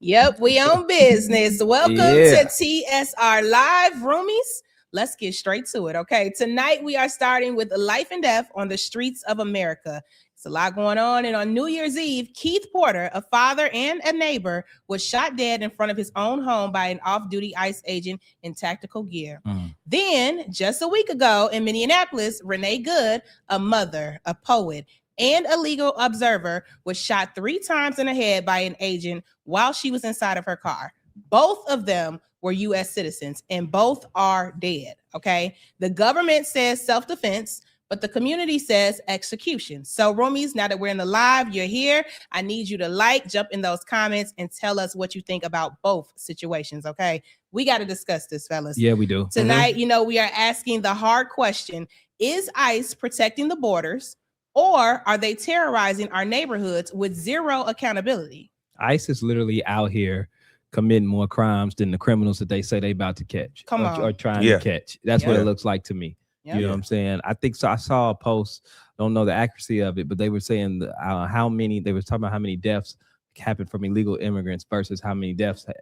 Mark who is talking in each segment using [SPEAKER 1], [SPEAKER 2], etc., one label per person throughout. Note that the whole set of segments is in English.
[SPEAKER 1] Yep, we on business. Welcome to TSR Live, roomies. Let's get straight to it, okay? Tonight, we are starting with life and death on the streets of America. It's a lot going on, and on New Year's Eve, Keith Porter, a father and a neighbor, was shot dead in front of his own home by an off-duty ICE agent in tactical gear. Then, just a week ago in Minneapolis, Renee Good, a mother, a poet, and a legal observer, was shot 3 times in the head by an agent while she was inside of her car. Both of them were U.S. citizens, and both are dead, okay? The government says self-defense, but the community says execution. So, roomies, now that we're in the live, you're here, I need you to jump in those comments, and tell us what you think about both situations, okay? We got to discuss this, fellas.
[SPEAKER 2] Yeah, we do.
[SPEAKER 1] Tonight, we are asking the hard question, is ICE protecting the borders, or are they terrorizing our neighborhoods with zero accountability?
[SPEAKER 2] ICE is literally out here committing more crimes than the criminals that they say they about to catch or trying to catch. That's what it looks like to me. You know what I'm saying? I think so. I saw a post, don't know the accuracy of it, but they were saying they were talking about how many deaths happened from illegal immigrants versus how many deaths and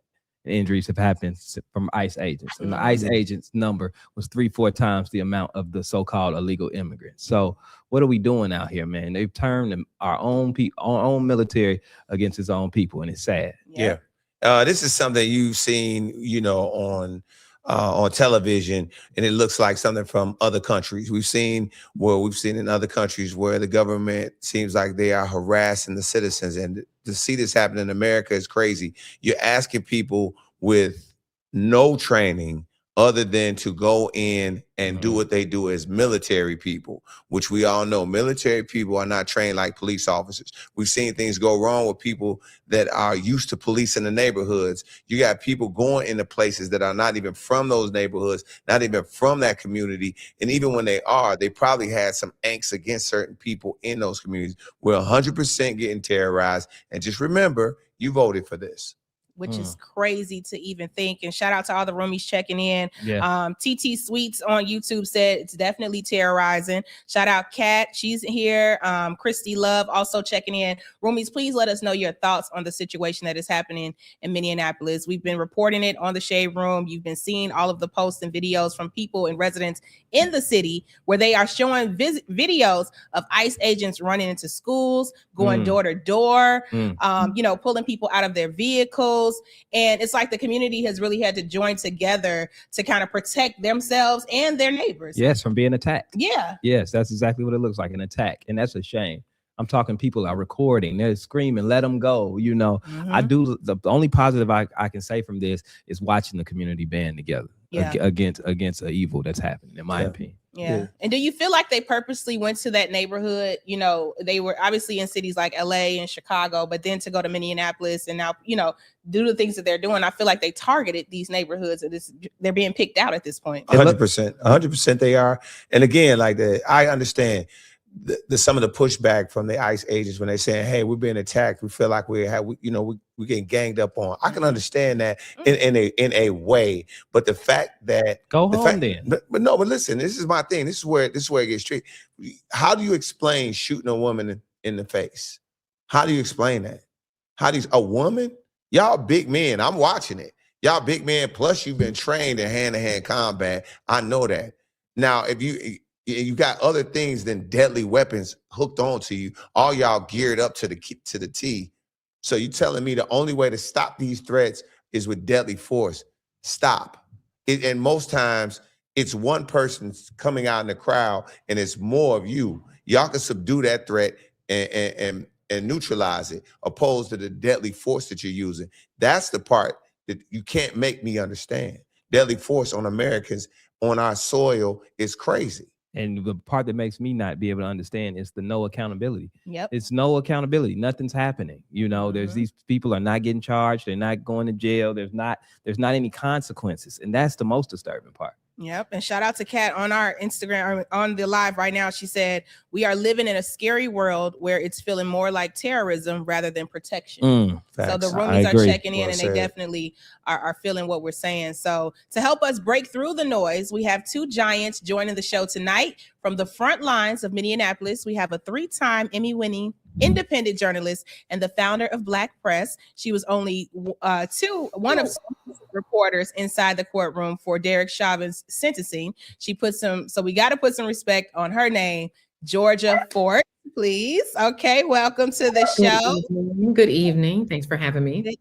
[SPEAKER 2] injuries have happened from ICE agents. And the ICE agents number was 3-4 times the amount of the so-called illegal immigrants. So what are we doing out here, man? They've turned our own military against its own people, and it's sad.
[SPEAKER 3] Yeah. This is something you've seen, on television, and it looks like something from other countries. We've seen in other countries where the government seems like they are harassing the citizens, and to see this happen in America is crazy. You're asking people with no training other than to go in and do what they do as military people, which we all know military people are not trained like police officers. We've seen things go wrong with people that are used to policing the neighborhoods. You got people going into places that are not even from those neighborhoods, not even from that community. And even when they are, they probably had some angst against certain people in those communities. We're 100% getting terrorized. And just remember, you voted for this.
[SPEAKER 1] Which is crazy to even think. And shout out to all the roomies checking in. TT Sweets on YouTube said it's definitely terrorizing. Shout out Kat, she's here. Christy Love also checking in. Roomies, please let us know your thoughts on the situation that is happening in Minneapolis. We've been reporting it on the Shade Room. You've been seeing all of the posts and videos from people and residents in the city where they are showing videos of ICE agents running into schools, going door to door, pulling people out of their vehicles. And it's like the community has really had to join together to kind of protect themselves and their neighbors.
[SPEAKER 2] Yes, from being attacked.
[SPEAKER 1] Yeah.
[SPEAKER 2] Yes, that's exactly what it looks like, an attack. And that's a shame. I'm talking people are recording, they're screaming, let them go. I do. The only positive I can say from this is watching the community band together against an evil that's happening, in my opinion.
[SPEAKER 1] Yeah. And do you feel like they purposely went to that neighborhood? They were obviously in cities like LA and Chicago, but then to go to Minneapolis and now, do the things that they're doing, I feel like they targeted these neighborhoods and they're being picked out at this point.
[SPEAKER 3] 100% they are. And again, I understand some of the pushback from the ICE agents when they're saying, hey, we're being attacked. We feel like we're getting ganged up on. I can understand that in a way, but the fact that but listen, this is my thing. This is where it gets tricky. How do you explain shooting a woman in the face? How do you explain that? A woman? Y'all big men. I'm watching it. Y'all big men. Plus you've been trained in hand-to-hand combat. I know that. Now, if you got other things than deadly weapons hooked onto you, all y'all geared up to the T. So you telling me the only way to stop these threats is with deadly force? Stop. And most times it's one person coming out in the crowd and it's more of you. Y'all can subdue that threat and neutralize it, opposed to the deadly force that you're using. That's the part that you can't make me understand. Deadly force on Americans, on our soil, is crazy.
[SPEAKER 2] And the part that makes me not be able to understand is the no accountability.
[SPEAKER 1] Yep.
[SPEAKER 2] It's no accountability. Nothing's happening. There's these people are not getting charged. They're not going to jail. There's not any consequences. And that's the most disturbing part.
[SPEAKER 1] Yep. And shout out to Kat on our Instagram, on the live right now. She said, we are living in a scary world where it's feeling more like terrorism rather than protection. So the roomies are checking in and they definitely are feeling what we're saying. So to help us break through the noise, we have 2 giants joining the show tonight from the front lines of Minneapolis. We have a 3-time Emmy-winning independent journalist and the founder of Black Press. She was only one of reporters inside the courtroom for Derek Chauvin's sentencing. So we got to put some respect on her name. Georgia Fort, please. Okay, welcome to the show.
[SPEAKER 4] Good evening. Thanks for having me.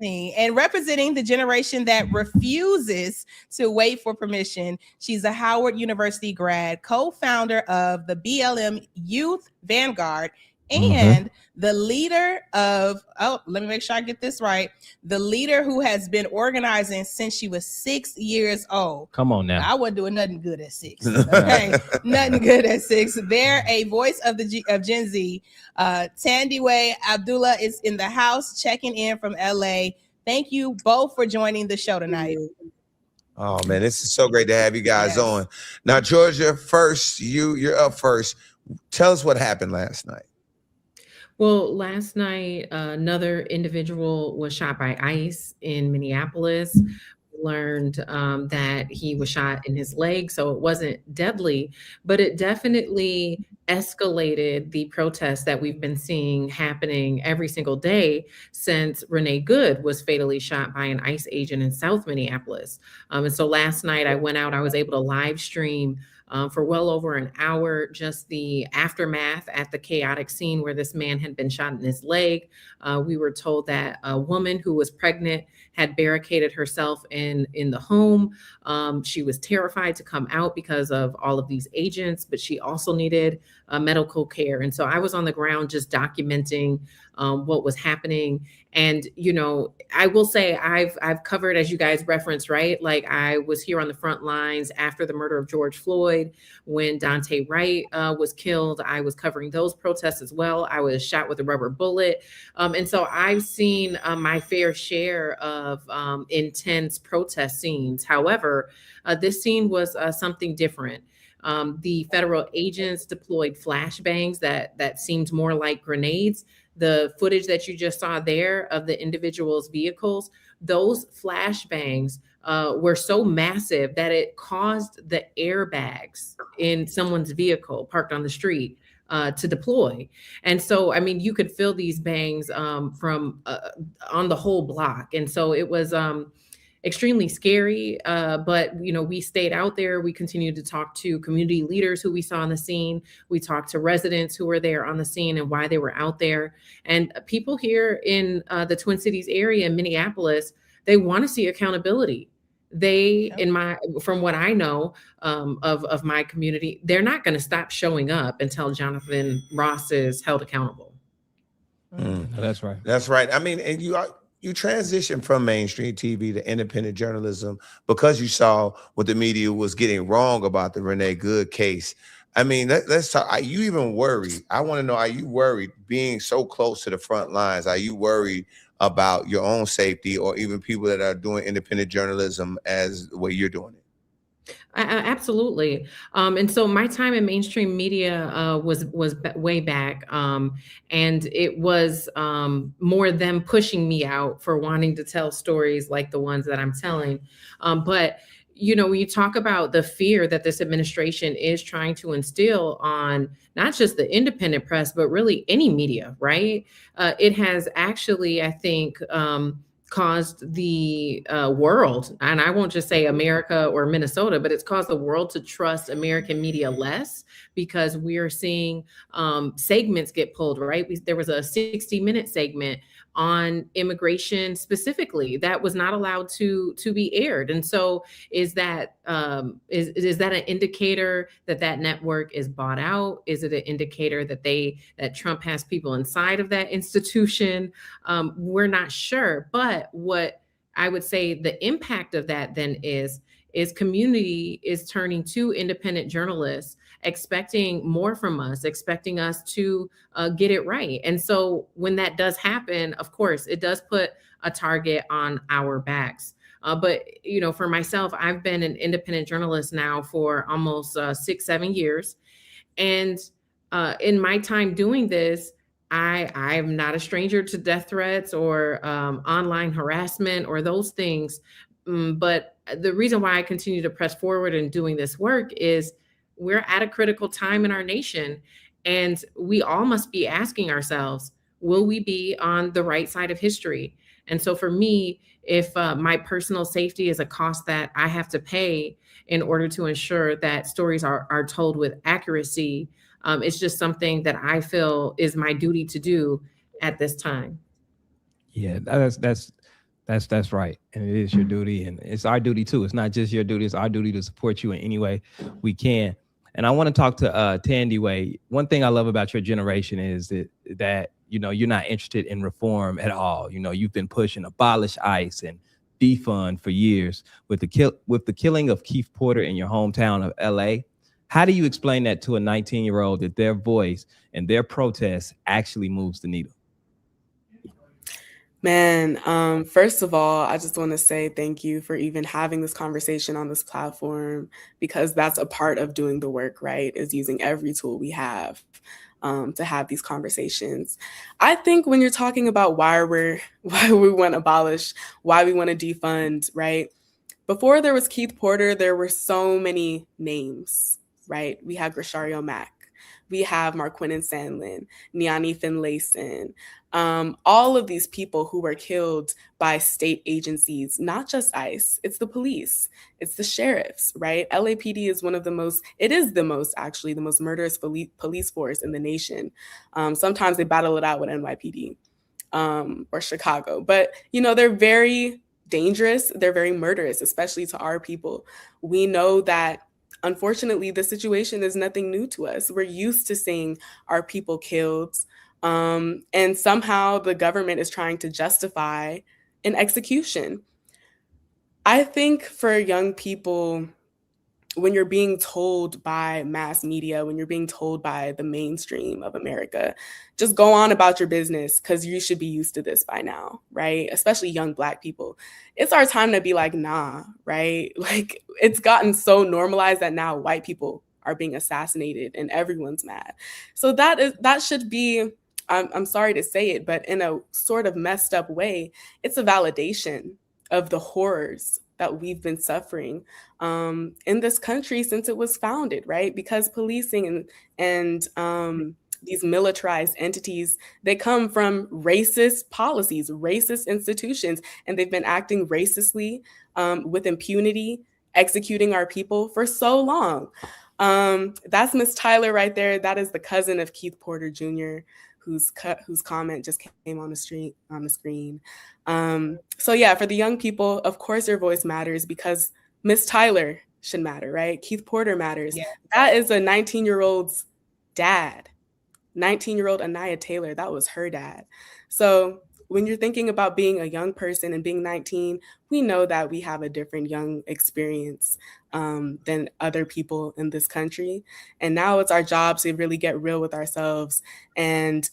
[SPEAKER 1] And representing the generation that refuses to wait for permission, she's a Howard University grad, co-founder of the BLM Youth Vanguard, and the leader of, let me make sure I get this right, the leader who has been organizing since she was 6 years old.
[SPEAKER 2] Come on now.
[SPEAKER 1] I wasn't doing nothing good at 6. Okay, nothing good at 6. They're a voice of Gen Z. Thandiwe Abdullah is in the house, checking in from LA. Thank you both for joining the show tonight.
[SPEAKER 3] Oh man, this is so great to have you guys on. Now, Georgia, first, you're up first. Tell us what happened last night.
[SPEAKER 4] Well, last night, another individual was shot by ICE in Minneapolis. Learned that he was shot in his leg, so it wasn't deadly, but it definitely escalated the protests that we've been seeing happening every single day since Renee Good was fatally shot by an ICE agent in South Minneapolis. And so last night I went out, I was able to live stream for well over an hour, just the aftermath at the chaotic scene where this man had been shot in his leg. We were told that a woman who was pregnant had barricaded herself in the home. She was terrified to come out because of all of these agents, but she also needed medical care. And so I was on the ground just documenting what was happening. And, you know, I will say I've covered, as you guys referenced, right? Like I was here on the front lines after the murder of George Floyd. When Daunte Wright was killed, I was covering those protests as well. I was shot with a rubber bullet. And so I've seen my fair share of intense protest scenes. However, this scene was something different. The federal agents deployed flashbangs that seemed more like grenades. The footage that you just saw there of the individuals' vehicles, those flashbangs were so massive that it caused the airbags in someone's vehicle parked on the street to deploy. And so, I mean, you could feel these bangs from on the whole block. And so it was extremely scary, but you know, we stayed out there. We continued to talk to community leaders who we saw on the scene. We talked to residents who were there on the scene and why they were out there. And people here in the Twin Cities area in Minneapolis, they want to see accountability. They, from what I know of my community, they're not going to stop showing up until Jonathan Ross is held accountable.
[SPEAKER 2] That's right.
[SPEAKER 3] That's right. I mean, and you transitioned from mainstream TV to independent journalism because you saw what the media was getting wrong about the Renee Good case. I mean, let's talk. Are you even worried? I want to know, are you worried being so close to the front lines? Are you worried about your own safety or even people that are doing independent journalism as the way you're doing it?
[SPEAKER 4] Absolutely. And so my time in mainstream media was way back. And it was more them pushing me out for wanting to tell stories like the ones that I'm telling. But, you know, when you talk about the fear that this administration is trying to instill on not just the independent press, but really any media, right? It has actually, I think, caused the world, and I won't just say America or Minnesota, but it's caused the world to trust American media less because we're seeing segments get pulled, right? There was a 60-minute segment on immigration specifically that was not allowed to be aired. And so is that an indicator that network is bought out? Is it an indicator that Trump has people inside of that institution? We're not sure. But what I would say the impact of that then is community is turning to independent journalists, expecting more from us, expecting us to get it right. And so when that does happen, of course, it does put a target on our backs. But, you know, for myself, I've been an independent journalist now for almost 6-7 years. And in my time doing this, I'm not a stranger to death threats or online harassment or those things. But the reason why I continue to press forward in doing this work is we're at a critical time in our nation. And we all must be asking ourselves, will we be on the right side of history? And so for me, if my personal safety is a cost that I have to pay in order to ensure that stories are told with accuracy, it's just something that I feel is my duty to do at this time.
[SPEAKER 2] Yeah, that's right. And it is your duty, and it's our duty too. It's not just your duty, it's our duty to support you in any way we can. And I want to talk to Thandiwe. One thing I love about your generation is that you know, you're not interested in reform at all. You know, you've been pushing abolish ICE and defund for years. With the killing of Keith Porter in your hometown of LA, how do you explain that to a 19-year-old that their voice and their protest actually moves the needle?
[SPEAKER 5] Man, first of all, I just want to say thank you for even having this conversation on this platform, because that's a part of doing the work, right? Is using every tool we have to have these conversations. I think when you're talking about why we want to abolish, why we want to defund, right? Before there was Keith Porter, there were so many names, right? We had Grishario Mack. We have Marquinnan Sandlin, Niani Finlayson, all of these people who were killed by state agencies, not just ICE, it's the police, it's the sheriffs, right? LAPD is one of the most, it is the most murderous police force in the nation. Sometimes they battle it out with NYPD or Chicago, but you know, they're very dangerous, they're very murderous, especially to our people. We know that unfortunately, the situation is nothing new to us. We're used to seeing our people killed. And somehow the government is trying to justify an execution. I think for young people, when you're being told by mass media, when you're being told by the mainstream of America, just go on about your business because you should be used to this by now, right? Especially young Black people. It's our time to be like, nah, right? Like, it's gotten so normalized that now white people are being assassinated and everyone's mad. So that should be, I'm sorry to say it, but in a sort of messed up way, it's a validation of the horrors that we've been suffering in this country since it was founded, right? Because policing and these militarized entities, they come from racist policies, racist institutions, and they've been acting racistly with impunity, executing our people for so long. That's Miss Tyler right there. That is the cousin of Keith Porter Jr., whose comment just came on the screen. So yeah, for the young people, of course your voice matters because Miss Tyler should matter, right? Keith Porter matters. Yeah. That is a 19-year-old's dad. 19-year-old Anaya Taylor, that was her dad. So when you're thinking about being a young person and being 19, we know that we have a different young experience than other people in this country. And now it's our job to really get real with ourselves and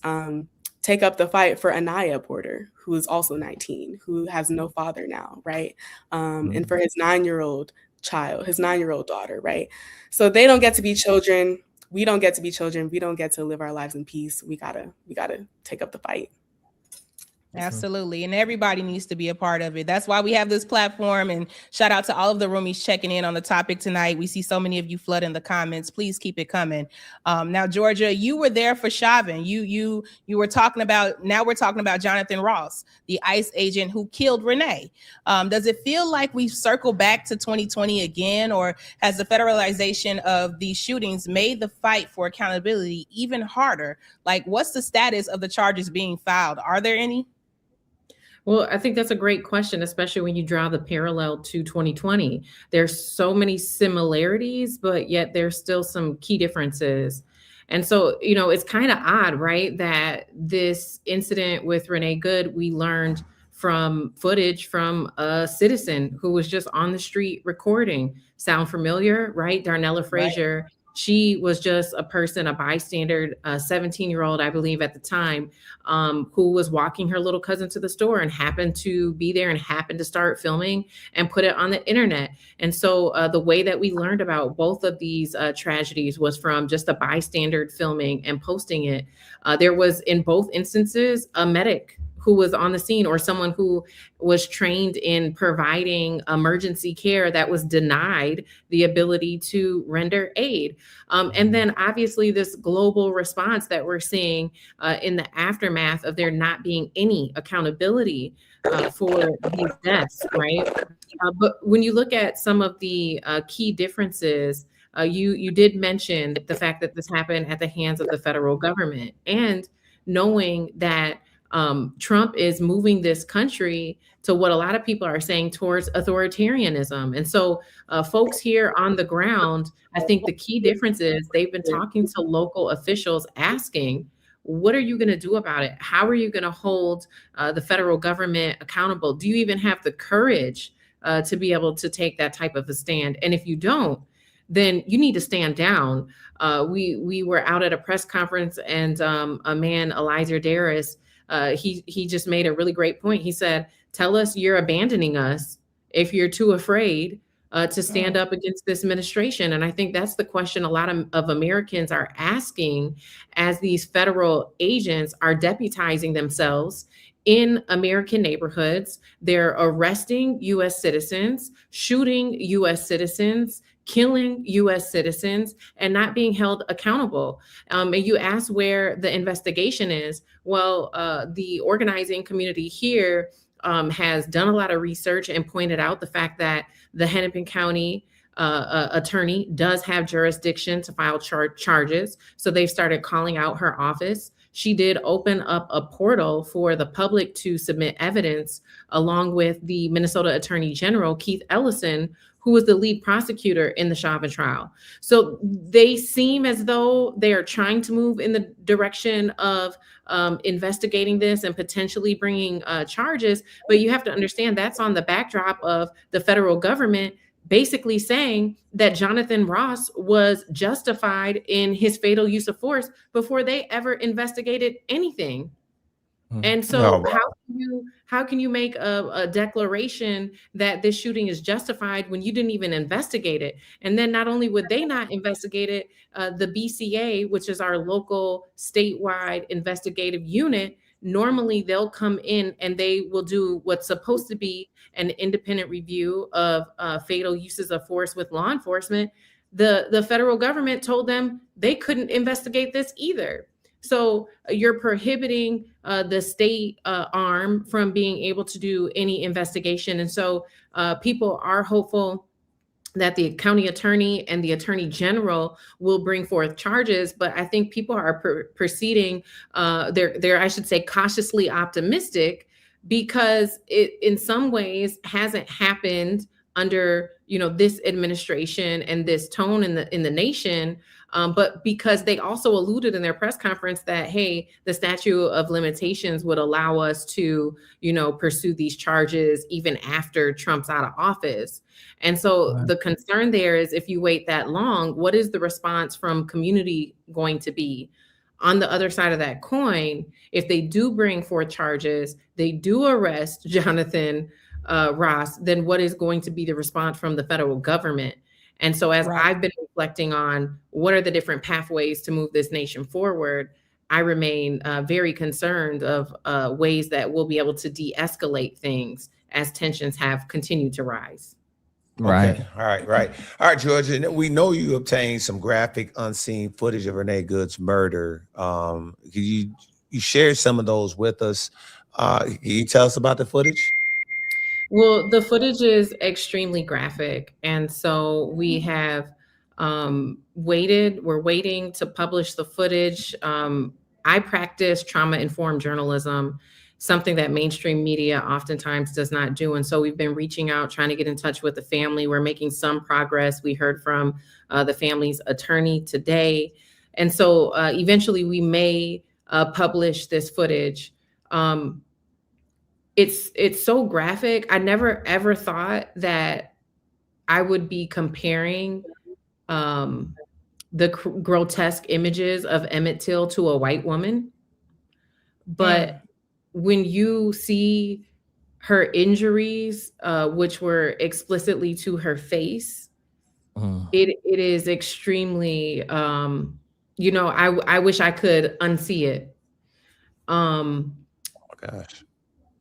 [SPEAKER 5] take up the fight for Anaya Porter, who is also 19, who has no father now, right? And for his 9-year-old child, his 9-year-old daughter, right? So they don't get to be children. We don't get to be children. We don't get to live our lives in peace. We gotta take up the fight.
[SPEAKER 1] Absolutely. And everybody needs to be a part of it. That's why we have this platform. And shout out to all of the roomies checking in on the topic tonight. We see so many of you flooding the comments. Please keep it coming. Now, Georgia, you were there for Chauvin. You were talking about, now we're talking about Jonathan Ross, the ICE agent who killed Renee. Does it feel like we've circled back to 2020 again, or has the federalization of these shootings made the fight for accountability even harder? Like, what's the status of the charges being filed? Are there any?
[SPEAKER 4] Well, I think that's a great question, especially when you draw the parallel to 2020. There's so many similarities, but yet there's still some key differences. And so, you know, it's kind of odd, right, that this incident with Renee Good, we learned from footage from a citizen who was just on the street recording. Sound familiar, right? Darnella Frazier. Right. She was just a person, a bystander, a 17-year-old, I believe at the time, who was walking her little cousin to the store and happened to be there and happened to start filming and put it on the internet. And so the way that we learned about both of these tragedies was from just a bystander filming and posting it. There was, in both instances, a medic who was on the scene, or someone who was trained in providing emergency care that was denied the ability to render aid. And then obviously this global response that we're seeing in the aftermath of there not being any accountability for these deaths, right? But when you look at some of the key differences, you did mention the fact that this happened at the hands of the federal government, and knowing that Trump is moving this country to what a lot of people are saying towards authoritarianism. And so folks here on the ground, I think the key difference is they've been talking to local officials asking, what are you going to do about it? How are you going to hold the federal government accountable? Do you even have the courage to be able to take that type of a stand? And if you don't, then you need to stand down. We were out at a press conference, and a man, Eliezer Darris, he just made a really great point. He said, tell us you're abandoning us if you're too afraid to stand up against this administration. And I think that's the question a lot of Americans are asking as these federal agents are deputizing themselves in American neighborhoods. They're arresting U.S. citizens, shooting U.S. citizens, killing U.S. citizens, and not being held accountable. And you ask where the investigation is. Well, the organizing community here has done a lot of research and pointed out the fact that the Hennepin County attorney does have jurisdiction to file charges. So they've started calling out her office. She did open up a portal for the public to submit evidence, along with the Minnesota Attorney General, Keith Ellison, who was the lead prosecutor in the Chauvin trial. So they seem as though they are trying to move in the direction of investigating this and potentially bringing charges. But you have to understand that's on the backdrop of the federal government basically saying that Jonathan Ross was justified in his fatal use of force before they ever investigated anything. And so how can you make a declaration that this shooting is justified when you didn't even investigate it? And then not only would they not investigate it, the BCA, which is our local statewide investigative unit, normally they'll come in and they will do what's supposed to be an independent review of fatal uses of force with law enforcement. The federal government told them they couldn't investigate this either. So you're prohibiting the state arm from being able to do any investigation. And so people are hopeful that the county attorney and the attorney general will bring forth charges. But I think people are proceeding, they're, I should say, cautiously optimistic, because it in some ways hasn't happened under, this administration and this tone in the nation. But because they also alluded in their press conference that, hey, the statute of limitations would allow us to, pursue these charges even after Trump's out of office. And so the concern there is, if you wait that long, what is the response from community going to be? On the other side of that coin, if they do bring forth charges, they do arrest Jonathan Ross, then what is going to be the response from the federal government? And so as I've been reflecting on what are the different pathways to move this nation forward, I remain very concerned of ways that we'll be able to de-escalate things as tensions have continued to rise.
[SPEAKER 3] Right. Okay. All right, Georgia. We know you obtained some graphic, unseen footage of Renee Good's murder. You shared some of those with us. Can you tell us about the footage?
[SPEAKER 4] Well, the footage is extremely graphic. And so we have we're waiting to publish the footage. I practice trauma-informed journalism, something that mainstream media oftentimes does not do. And so we've been reaching out, trying to get in touch with the family. We're making some progress. We heard from the family's attorney today. And so eventually we may publish this footage. It's so graphic. I never ever thought that I would be comparing the grotesque images of Emmett Till to a white woman. But when you see her injuries, which were explicitly to her face, it is extremely, I wish I could unsee it.
[SPEAKER 3] Oh gosh.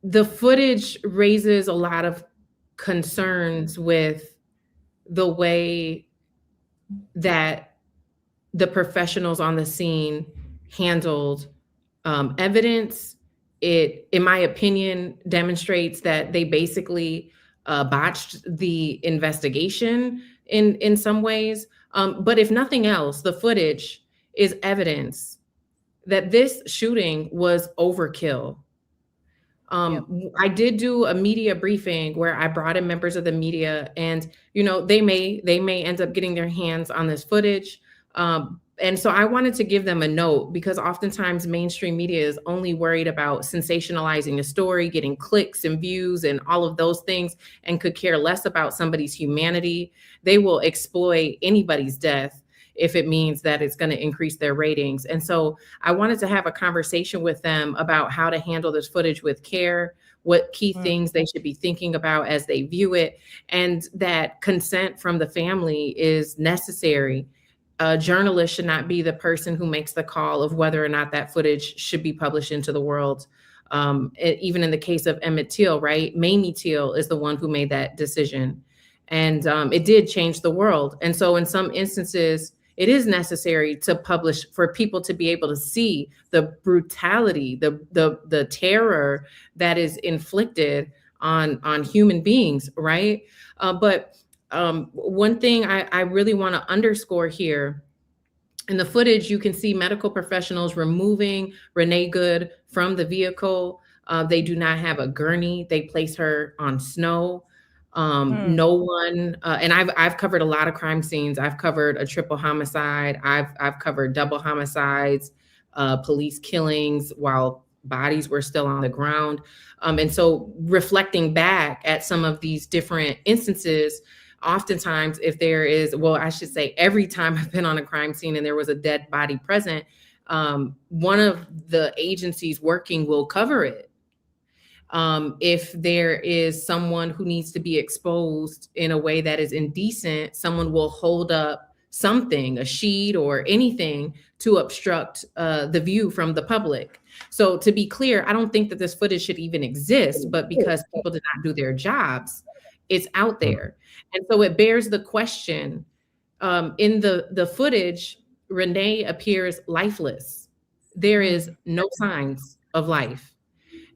[SPEAKER 4] the footage raises a lot of concerns with the way that the professionals on the scene handled evidence. It, in my opinion, demonstrates that they basically botched the investigation in some ways. But if nothing else, the footage is evidence that this shooting was overkill. I did do a media briefing where I brought in members of the media, and they may end up getting their hands on this footage. And so I wanted to give them a note, because oftentimes mainstream media is only worried about sensationalizing a story, getting clicks and views and all of those things, and could care less about somebody's humanity. They will exploit anybody's death if it means that it's going to increase their ratings. And so I wanted to have a conversation with them about how to handle this footage with care, what key things they should be thinking about as they view it, and that consent from the family is necessary. A journalist should not be the person who makes the call of whether or not that footage should be published into the world. Even in the case of Emmett Till, right? Mamie Till is the one who made that decision. And it did change the world. And so in some instances, it is necessary to publish for people to be able to see the brutality, the terror that is inflicted on human beings, right? But one thing I really want to underscore here, in the footage, you can see medical professionals removing Renee Good from the vehicle. They do not have a gurney. They place her on snow. No one, and I've covered a lot of crime scenes. I've covered a triple homicide. I've covered double homicides, police killings while bodies were still on the ground. And so reflecting back at some of these different instances, oftentimes if there is, well, I should say every time I've been on a crime scene and there was a dead body present, one of the agencies working will cover it. If there is someone who needs to be exposed in a way that is indecent, someone will hold up something, a sheet or anything, to obstruct the view from the public. So to be clear, I don't think that this footage should even exist, but because people did not do their jobs, it's out there. And so it bears the question, in the footage, Renee appears lifeless. There is no signs of life.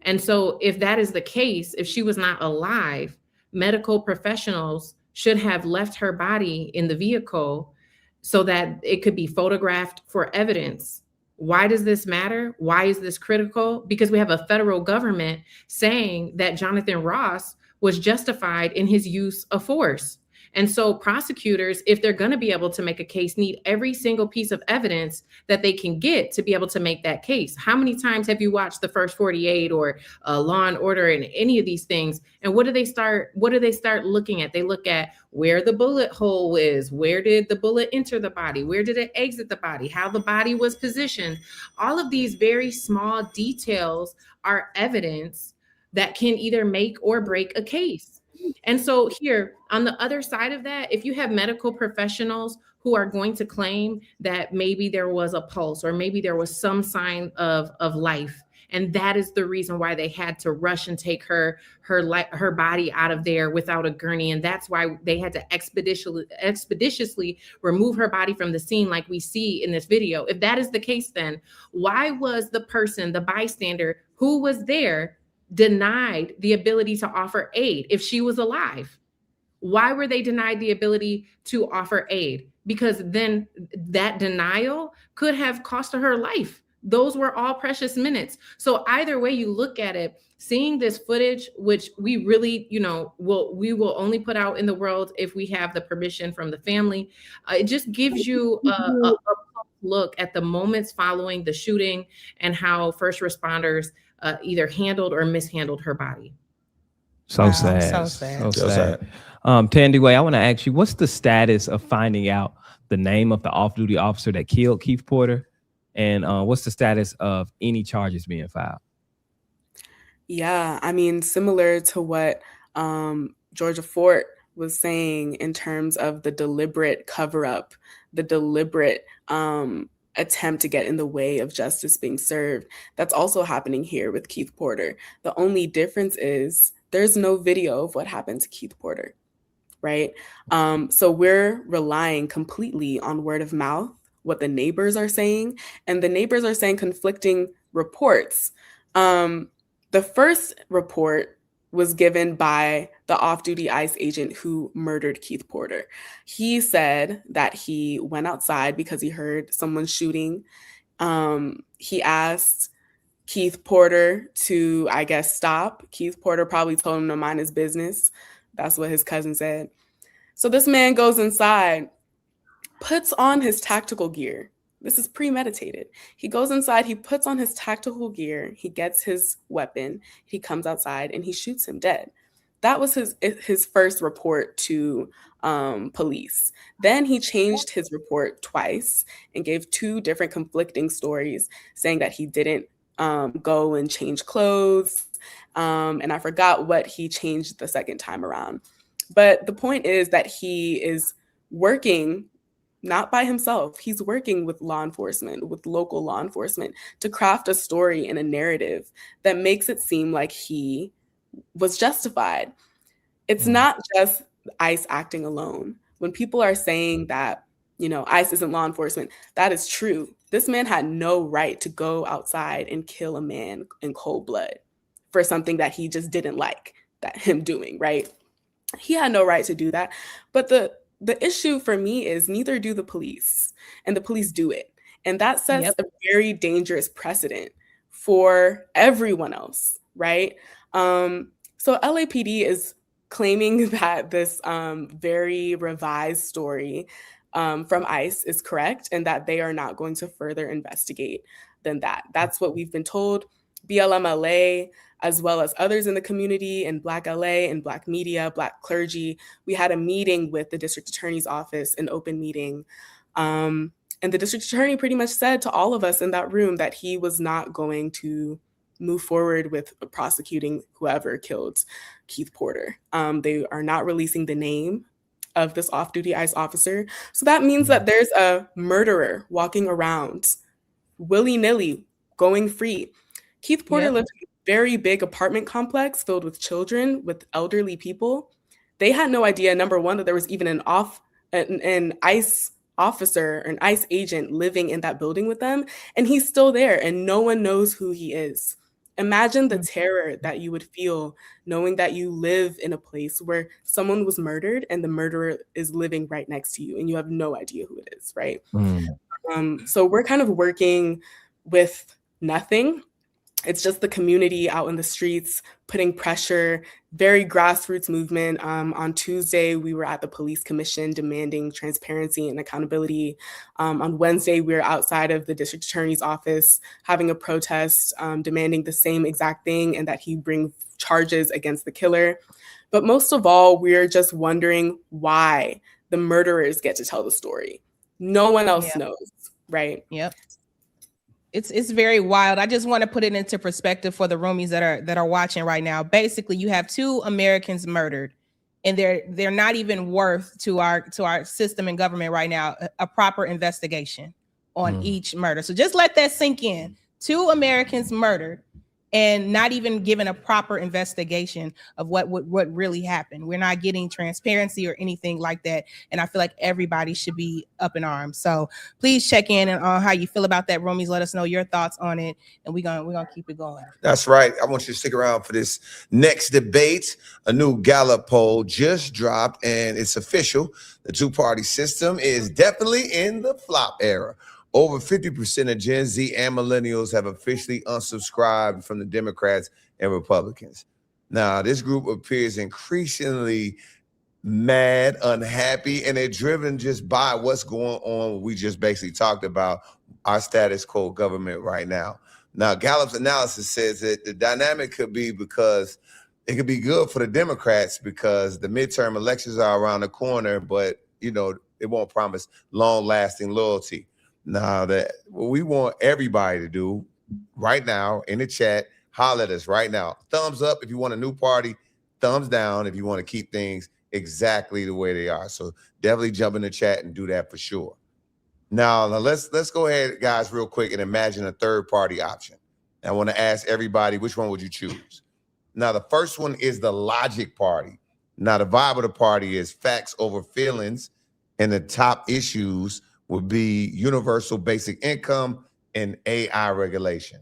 [SPEAKER 4] And so if that is the case, if she was not alive, medical professionals should have left her body in the vehicle so that it could be photographed for evidence. Why does this matter? Why is this critical? Because we have a federal government saying that Jonathan Ross was justified in his use of force. And so prosecutors, if they're going to be able to make a case, need every single piece of evidence that they can get to be able to make that case. How many times have you watched The First 48 or Law and Order and any of these things? And what do they start looking at? They look at where the bullet hole is. Where did the bullet enter the body? Where did it exit the body? How the body was positioned. All of these very small details are evidence that can either make or break a case. And so here, on the other side of that, if you have medical professionals who are going to claim that maybe there was a pulse or maybe there was some sign of life, and that is the reason why they had to rush and take her body out of there without a gurney, and that's why they had to expeditiously remove her body from the scene like we see in this video. If that is the case, then why was the person, the bystander who was there, denied the ability to offer aid if she was alive? Why were they denied the ability to offer aid? Because then that denial could have cost her life. Those were all precious minutes. So either way you look at it, seeing this footage, which we really, we will only put out in the world if we have the permission from the family, it just gives you a look at the moments following the shooting and how first responders either handled or mishandled her body.
[SPEAKER 2] So sad. Thandiwe, I want to ask you, what's the status of finding out the name of the off-duty officer that killed Keith Porter? And what's the status of any charges being filed?
[SPEAKER 5] Yeah, I mean, similar to what Georgia Fort was saying in terms of the deliberate cover-up, the deliberate attempt to get in the way of justice being served. That's also happening here with Keith Porter. The only difference is there's no video of what happened to Keith Porter, right? So we're relying completely on word of mouth, what the neighbors are saying, and the neighbors are saying conflicting reports. The first report was given by the off-duty ICE agent who murdered Keith Porter. He said that he went outside because he heard someone shooting. He asked Keith Porter to, I guess, stop. Keith Porter probably told him to mind his business. That's what his cousin said. So this man goes inside, puts on his tactical gear. This is premeditated. He goes inside, he puts on his tactical gear, he gets his weapon, he comes outside and he shoots him dead. That was his first report to police. Then he changed his report twice and gave two different conflicting stories, saying that he didn't go and change clothes. And I forgot what he changed the second time around. But the point is that he is working not by himself. He's working with law enforcement, with local law enforcement, to craft a story and a narrative that makes it seem like he was justified. It's not just ICE acting alone. When people are saying that, ICE isn't law enforcement, that is true. This man had no right to go outside and kill a man in cold blood for something that he just didn't like him doing, right? He had no right to do that. But the issue for me is neither do the police, and the police do it. And that sets a very dangerous precedent for everyone else, right? So LAPD is claiming that this very revised story from ICE is correct and that they are not going to further investigate than that. That's what we've been told. BLM LA, as well as others in the community and Black LA and Black media, Black clergy. We had a meeting with the district attorney's office, an open meeting. And the district attorney pretty much said to all of us in that room that he was not going to move forward with prosecuting whoever killed Keith Porter. They are not releasing the name of this off-duty ICE officer. So that means that there's a murderer walking around willy-nilly, going free. Keith Porter lived in a very big apartment complex filled with children, with elderly people. They had no idea, number one, that there was even an ICE officer, an ICE agent living in that building with them, and he's still there, and no one knows who he is. Imagine the terror that you would feel knowing that you live in a place where someone was murdered and the murderer is living right next to you, and you have no idea who it is, right? So we're kind of working with nothing. It's just the community out in the streets putting pressure, very grassroots movement. On Tuesday, we were at the police commission demanding transparency and accountability. On Wednesday, we were outside of the district attorney's office having a protest, demanding the same exact thing and that he bring charges against the killer. But most of all, we're just wondering why the murderers get to tell the story. No one else knows, right?
[SPEAKER 1] Yep. It's very wild. I just want to put it into perspective for the roomies that are watching right now. Basically, you have 2 Americans murdered, and they're not even worth to our system and government right now a proper investigation on each murder. So just let that sink in. 2 Americans murdered and not even given a proper investigation of what really happened. We're not getting transparency or anything like that. And I feel like everybody should be up in arms. So please check in on how you feel about that, roomies. Let us know your thoughts on it, and we're gonna keep it going.
[SPEAKER 3] That's right. I want you to stick around for this next debate. A new Gallup poll just dropped, and it's official. The 2-party system is definitely in the flop era. Over 50% of Gen Z and millennials have officially unsubscribed from the Democrats and Republicans. Now, this group appears increasingly mad, unhappy, and they're driven just by what's going on. We just basically talked about our status quo government right now. Now, Gallup's analysis says that the dynamic could be because it could be good for the Democrats because the midterm elections are around the corner, but, it won't promise long-lasting loyalty. Now, that what we want everybody to do right now in the chat, holler at us right now. Thumbs up if you want a new party. Thumbs down if you want to keep things exactly the way they are. So definitely jump in the chat and do that for sure. Now let's go ahead, guys, real quick and imagine a third party option. I want to ask everybody, which one would you choose? Now, the first one is the logic party. Now, the vibe of the party is facts over feelings, and the top issues would be universal basic income and AI regulation.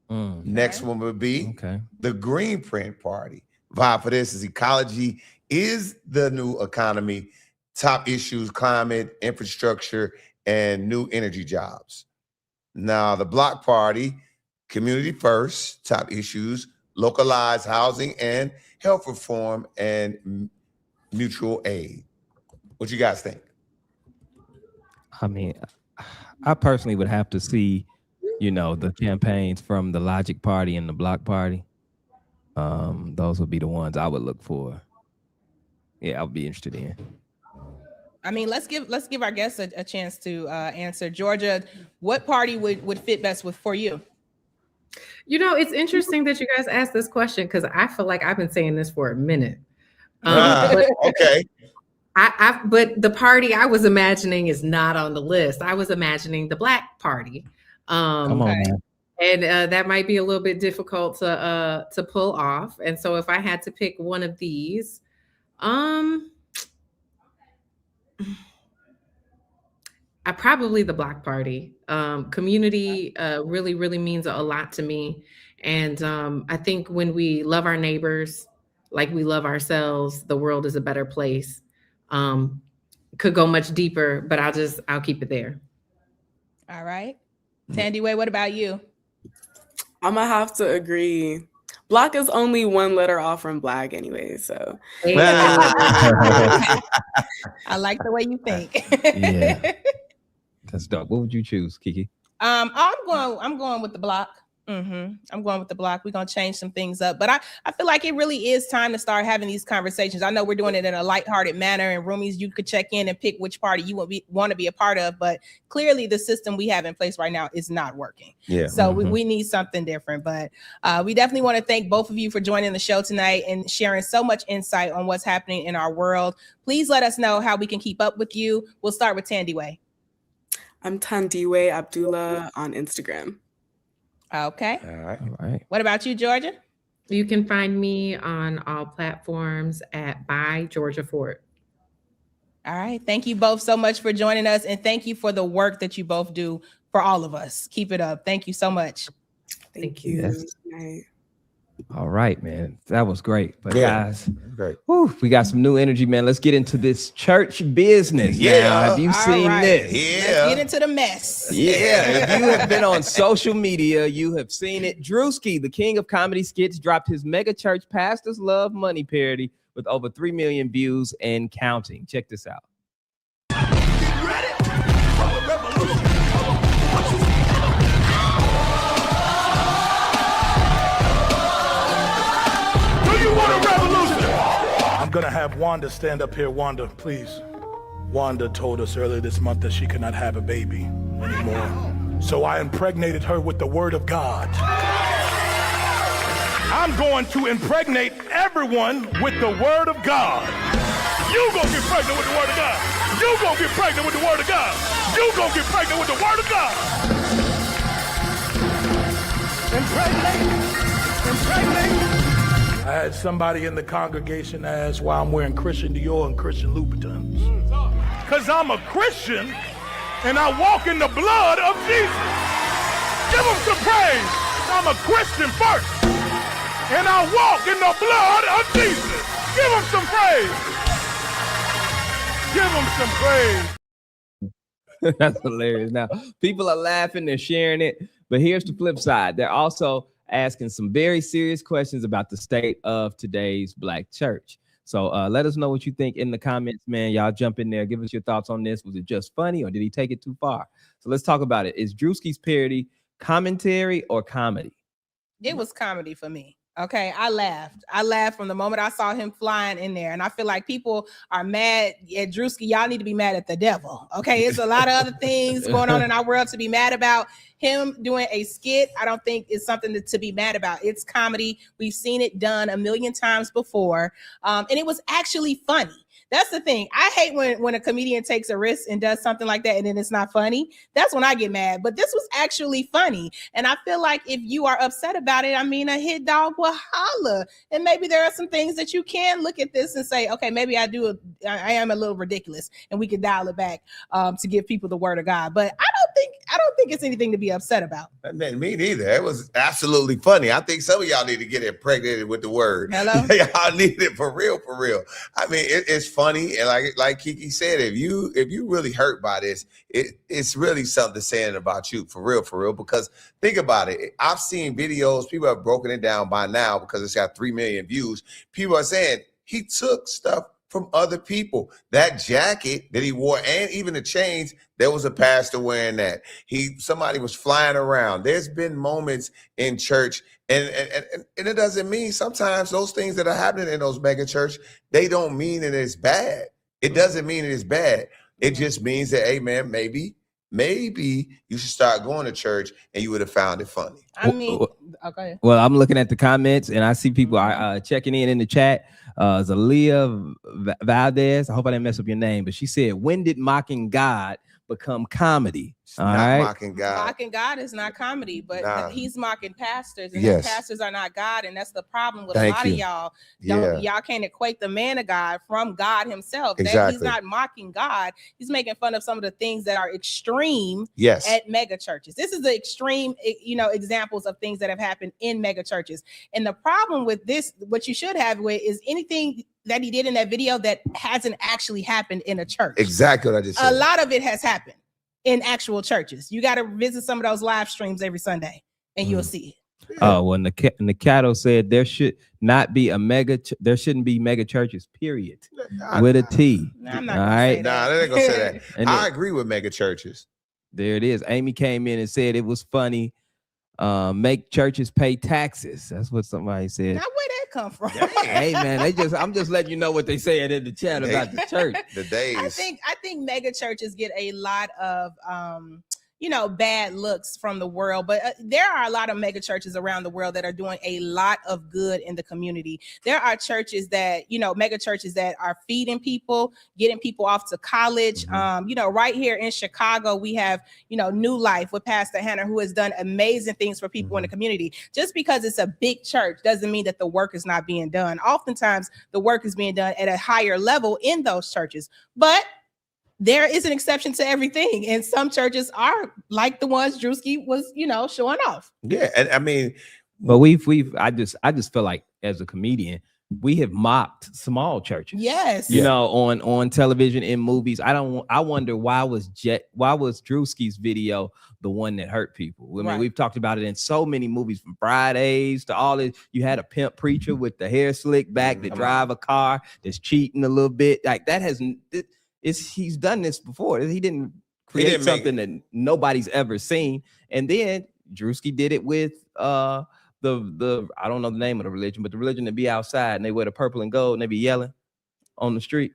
[SPEAKER 3] Next one would be the green print party. Vibe for this is ecology is the new economy. Top issues, climate, infrastructure, and new energy jobs. Now, the block party, community first, top issues, localized housing and health reform, and mutual aid. What you guys think?
[SPEAKER 2] I mean, I personally would have to see, the campaigns from the Logic Party and the Block Party. Those would be the ones I would look for. Yeah, I would be interested in.
[SPEAKER 1] I mean, let's give our guests a chance to answer. Georgia, what party would fit best for you?
[SPEAKER 4] It's interesting that you guys asked this question because I feel like I've been saying this for a minute.
[SPEAKER 3] Okay.
[SPEAKER 4] But the party I was imagining is not on the list. I was imagining the Black Party.
[SPEAKER 2] Come on, man.
[SPEAKER 4] And that might be a little bit difficult to pull off. And so if I had to pick one of these, probably the Black Party. Community really, really means a lot to me. And I think when we love our neighbors like we love ourselves, the world is a better place. Could go much deeper, but I'll keep it there. All right.
[SPEAKER 1] Thandiwe, what about you?
[SPEAKER 5] I'm gonna have to agree. Block is only one letter off from Black anyway, so.
[SPEAKER 1] I like the way you think.
[SPEAKER 2] Yeah. That's dope. What would you choose, Kiki?
[SPEAKER 1] I'm going with the Block. I'm going with the Block. We're going to change some things up, but I feel like it really is time to start having these conversations. I know we're doing it in a lighthearted manner, and roomies, you could check in and pick which party you want to be a part of, but clearly the system we have in place right now is not working.
[SPEAKER 3] Yeah.
[SPEAKER 1] So we need something different, but we definitely want to thank both of you for joining the show tonight and sharing so much insight on what's happening in our world. Please let us know how we can keep up with you. We'll start with Thandiwe.
[SPEAKER 5] I'm Thandiwe Abdullah on Instagram.
[SPEAKER 1] Okay.
[SPEAKER 3] All right.
[SPEAKER 1] What about you, Georgia?
[SPEAKER 4] You can find me on all platforms at by Georgia Fort.
[SPEAKER 1] All right. Thank you both so much for joining us, and thank you for the work that you both do for all of us. Keep it up. Thank you so much.
[SPEAKER 5] Thank you.
[SPEAKER 2] Yes. All right, man. That was great. But guys,
[SPEAKER 3] great.
[SPEAKER 2] We got some new energy, man. Let's get into this church business. Yeah. Now. Have you seen this?
[SPEAKER 1] Yeah. Let's get into the mess.
[SPEAKER 2] Yeah. If you have been on social media, you have seen it. Druski, the king of comedy skits, dropped his megachurch Pastors Love Money parody with over 3 million views and counting. Check this out.
[SPEAKER 6] Get ready for the revolution.
[SPEAKER 7] I'm gonna have Wanda stand up here. Wanda, please. Wanda told us earlier this month that she could not have a baby anymore. So I impregnated her with the word of God. I'm going to impregnate everyone with the word of God. You gonna get pregnant with the word of God. You gonna get pregnant with the word of God. You gonna get pregnant with the word of God. Impregnate. I had somebody in the congregation ask why I'm wearing Christian Dior and Christian Louboutins. Because I'm a Christian and I walk in the blood of Jesus. Give him some praise. I'm a Christian first and I walk in the blood of Jesus. Give him some praise. Give him some praise.
[SPEAKER 2] That's hilarious. Now, people are laughing, they're sharing it, but here's the flip side. They're also asking some very serious questions about the state of today's Black church. So let us know what you think in the comments, man. Y'all jump in there. Give us your thoughts on this. Was it just funny or did he take it too far? So let's talk about it. Is Druski's parody commentary or comedy?
[SPEAKER 1] It was comedy for me. Okay, I laughed from the moment I saw him flying in there. And I feel like people are mad at Druski. Y'all need to be mad at the devil. Okay, it's a lot of other things going on in our world to be mad about. him doing a skit, I don't think is something to be mad about. It's comedy. We've seen it done a million times before. And it was actually funny. That's the thing. I hate when a comedian takes a risk and does something like that and then it's not funny. That's when I get mad. But this was actually funny. And I feel like if you are upset about it, I mean, a hit dog will holler. And maybe there are some things that you can look at this and say, okay, maybe I am a little ridiculous, and we can dial it back to give people the word of God. But I don't think it's anything to be upset about.
[SPEAKER 3] Man, me neither. It was absolutely funny. I think some of y'all need to get impregnated with the word.
[SPEAKER 1] Hello?
[SPEAKER 3] Y'all need it for real, for real. I mean, it's funny, and like Kiki said, if you really hurt by this, it's really something saying about you, for real. Because think about it. I've seen videos. People have broken it down by now because it's got 3 million views. People are saying he took stuff from other people. That jacket that he wore, and even the chains, there was a pastor wearing that. Somebody was flying around. There's been moments in church, and it doesn't mean sometimes those things that are happening in those mega church, they don't mean that it's bad. It doesn't mean it is bad. It just means that, hey man, maybe you should start going to church and you would have found it funny.
[SPEAKER 1] I mean, okay.
[SPEAKER 2] Well, I'm looking at the comments and I see people are checking in the chat. Zalia Valdez, I hope I didn't mess up your name, but she said, when did mocking God become comedy?
[SPEAKER 3] All right. Mocking God.
[SPEAKER 1] Mocking God is not comedy, but he's mocking pastors, and yes, pastors are not God, and that's the problem with a lot of y'all. Y'all can't equate the man of God from God himself.
[SPEAKER 3] Exactly.
[SPEAKER 1] He's not mocking God. He's making fun of some of the things that are extreme at mega churches. This is the extreme, examples of things that have happened in mega churches. And the problem with this, what you should have with, is anything that he did in that video that hasn't actually happened in a church.
[SPEAKER 3] Exactly what I just said.
[SPEAKER 1] A lot of it has happened in actual churches. You got to visit some of those live streams every Sunday and you'll see it.
[SPEAKER 2] Oh, well, Nakato said there should not be there shouldn't be mega churches, period. With a T.
[SPEAKER 1] I'm not gonna say that.
[SPEAKER 3] Nah, they ain't gonna say that. I agree with mega churches.
[SPEAKER 2] There it is. Amy came in and said it was funny. Make churches pay taxes. That's what somebody said.
[SPEAKER 1] Now where that come from?
[SPEAKER 2] Hey man, I'm just letting you know what they saying in the chat about the church.
[SPEAKER 3] The days.
[SPEAKER 1] I think mega churches get a lot of bad looks from the world, but there are a lot of mega churches around the world that are doing a lot of good in the community. There are churches that, mega churches that are feeding people, getting people off to college. Right here in Chicago, we have, New Life with Pastor Hannah, who has done amazing things for people in the community. Just because it's a big church doesn't mean that the work is not being done. Oftentimes the work is being done at a higher level in those churches, but there is an exception to everything, and some churches are like the ones Druski was, showing off.
[SPEAKER 3] Yeah, and I mean,
[SPEAKER 2] but I just feel like as a comedian, we have mocked small churches.
[SPEAKER 1] Yes,
[SPEAKER 2] on television, in movies. I wonder why was Druski's video the one that hurt people? I mean, we've talked about it in so many movies, from Fridays to all this. You had a pimp preacher with the hair slicked back that drive a car that's cheating a little bit. Like that he's done this before. He didn't create something that nobody's ever seen. And then Druski did it with the I don't know the name of the religion, but the religion that be outside and they wear the purple and gold and they be yelling on the street.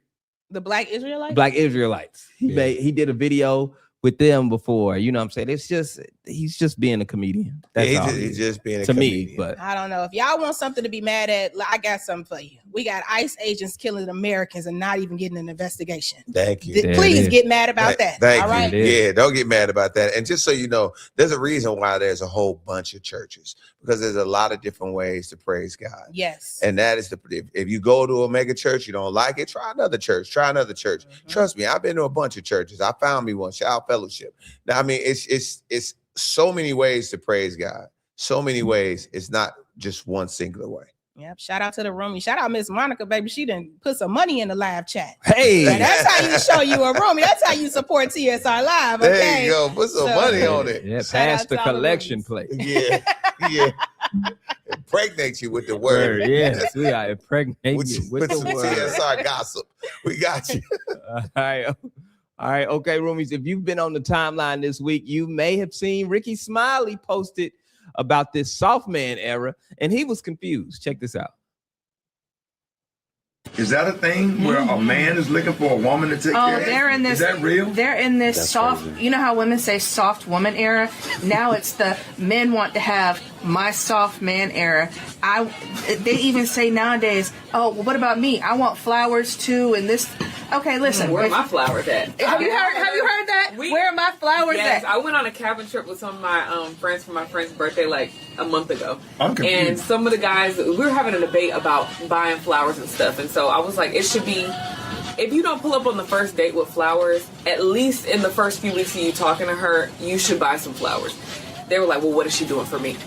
[SPEAKER 1] The Black Israelites?
[SPEAKER 2] Black Israelites. He did a video with them before. You know what I'm saying? It's just, he's just being a comedian. That's all
[SPEAKER 3] he's just being a
[SPEAKER 2] comedian.
[SPEAKER 3] Me,
[SPEAKER 2] but
[SPEAKER 1] I don't know. If y'all want something to be mad at, I got something for you. We got ICE agents killing Americans and not even getting an investigation.
[SPEAKER 3] Thank you.
[SPEAKER 1] Please get mad about that.
[SPEAKER 3] Thank you. Right? Yeah, don't get mad about that. And just so you know, there's a reason why there's a whole bunch of churches, because there's a lot of different ways to praise God.
[SPEAKER 1] Yes.
[SPEAKER 3] And that is if you go to a mega church, you don't like it, try another church. Trust me, I've been to a bunch of churches. I found me one, Shout Fellowship. Now, I mean, it's so many ways to praise God. So many ways. It's not just one singular way.
[SPEAKER 1] Yep. Shout out to the roomie. Shout out Miss Monica, baby. She didn't put some money in the live chat.
[SPEAKER 2] Hey,
[SPEAKER 1] that's how you show you a roomie. That's how you support TSR Live. Okay?
[SPEAKER 3] There you go. Put some money on it.
[SPEAKER 2] Yeah, pass the collection plate.
[SPEAKER 3] Yeah. Impregnate you with the word.
[SPEAKER 2] Yes, we are impregnate you with the word.
[SPEAKER 3] TSR gossip. We got you.
[SPEAKER 2] All right. Okay, roomies. If you've been on the timeline this week, you may have seen Ricky Smiley posted about this soft man era, and he was confused. Check this out.
[SPEAKER 6] Is that a thing where a man is looking for a woman to take care of?
[SPEAKER 8] They're in this.
[SPEAKER 6] Is that real?
[SPEAKER 8] They're in this
[SPEAKER 3] That's
[SPEAKER 8] soft.
[SPEAKER 3] crazy.
[SPEAKER 8] You know how women say soft woman era? Now it's the men want to have my soft man era. They even say nowadays, oh, well, what about me? I want flowers too, and this. Okay, listen.
[SPEAKER 9] Where are my flowers at?
[SPEAKER 8] Have you heard that? Where are my flowers
[SPEAKER 9] yes,
[SPEAKER 8] at?
[SPEAKER 9] I went on a cabin trip with some of my friends for my friend's birthday like a month ago.
[SPEAKER 6] I'm confused.
[SPEAKER 9] And some of the guys, we were having a debate about buying flowers and stuff. And so I was like, it should be, if you don't pull up on the first date with flowers, at least in the first few weeks of you talking to her, you should buy some flowers. They were like, well, what is she doing for me?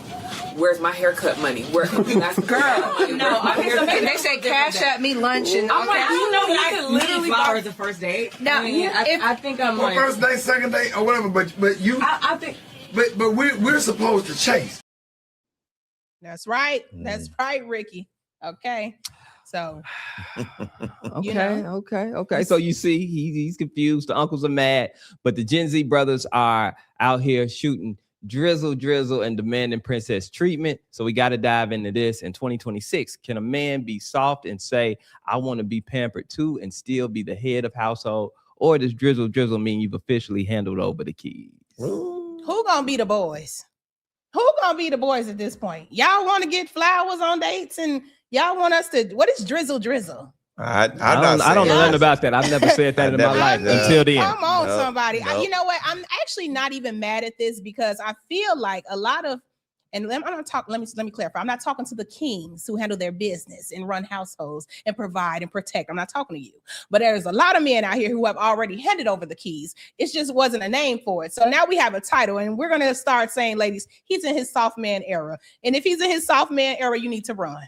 [SPEAKER 9] Where's my haircut money? Where that's
[SPEAKER 8] Girl, they say cash at me lunch and
[SPEAKER 9] I'm like, you know,
[SPEAKER 10] I
[SPEAKER 9] you
[SPEAKER 10] can
[SPEAKER 9] can
[SPEAKER 10] literally
[SPEAKER 9] literally
[SPEAKER 10] flowers the first date.
[SPEAKER 8] Now,
[SPEAKER 10] I think I'm
[SPEAKER 6] Well,
[SPEAKER 10] like
[SPEAKER 6] first date, second date, or whatever. But you.
[SPEAKER 10] I think.
[SPEAKER 6] But we're supposed to chase.
[SPEAKER 1] That's right. That's right, Ricky. Okay. So
[SPEAKER 2] Okay. So you see, he's confused. The uncles are mad, but the Gen Z brothers are out here shooting drizzle and demanding princess treatment. So we got to dive into this. In 2026, can a man be soft and say, I want to be pampered too and still be the head of household? Or does drizzle mean you've officially handled over the keys?
[SPEAKER 1] who gonna be the boys? Who gonna be the boys at this point? Y'all want to get flowers on dates and y'all want us to, what is drizzle?
[SPEAKER 2] I don't know nothing about that. I've never said that in my life until then.
[SPEAKER 1] Come on, somebody. You know what? I'm actually not even mad at this because I feel like a lot of, and let me clarify. I'm not talking to the kings who handle their business and run households and provide and protect. I'm not talking to you. But there's a lot of men out here who have already handed over the keys. It just wasn't a name for it. So now we have a title and we're going to start saying, ladies, he's in his soft man era. And if he's in his soft man era, you need to run.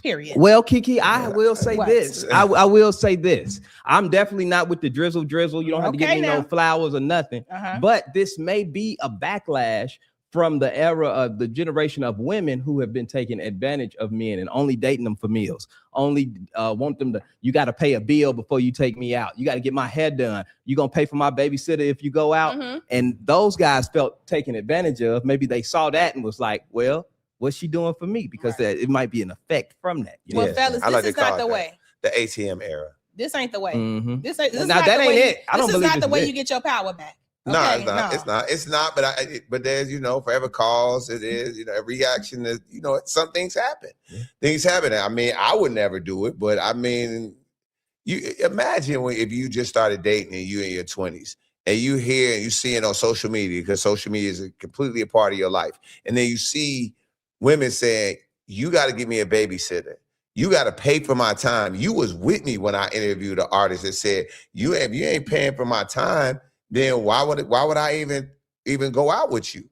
[SPEAKER 1] Period.
[SPEAKER 2] Well, Kiki, I will say this. I will say this. I'm definitely not with the drizzle. You don't have to give me no flowers or nothing. But this may be a backlash from the era of the generation of women who have been taking advantage of men and only dating them for meals. Only want them to, you got to pay a bill before you take me out. You got to get my hair done. You're going to pay for my babysitter if you go out. And those guys felt taken advantage of. Maybe they saw that and was like, well, what's she doing for me? Because that it might be an effect from that.
[SPEAKER 1] You know? Fellas, this is not the way.
[SPEAKER 3] The ATM era.
[SPEAKER 1] This ain't the way. This
[SPEAKER 2] now,
[SPEAKER 1] not
[SPEAKER 2] that
[SPEAKER 1] the
[SPEAKER 2] ain't
[SPEAKER 1] way.
[SPEAKER 2] it. I don't
[SPEAKER 1] this is
[SPEAKER 2] believe
[SPEAKER 1] not the way
[SPEAKER 2] it.
[SPEAKER 1] you get your power back.
[SPEAKER 3] No,
[SPEAKER 1] Okay,
[SPEAKER 3] it's not. It's not. But there's, forever cause. It is, a reaction is, some things happen. Things happen. I mean, I would never do it, but I mean, you imagine if you just started dating and you in your 20s and you hear and you see it on social media, because social media is completely a part of your life. And then you see women saying, you got to give me a babysitter. You got to pay for my time. You was with me when I interviewed an artist that said, if you ain't paying for my time, then why would I even go out with you?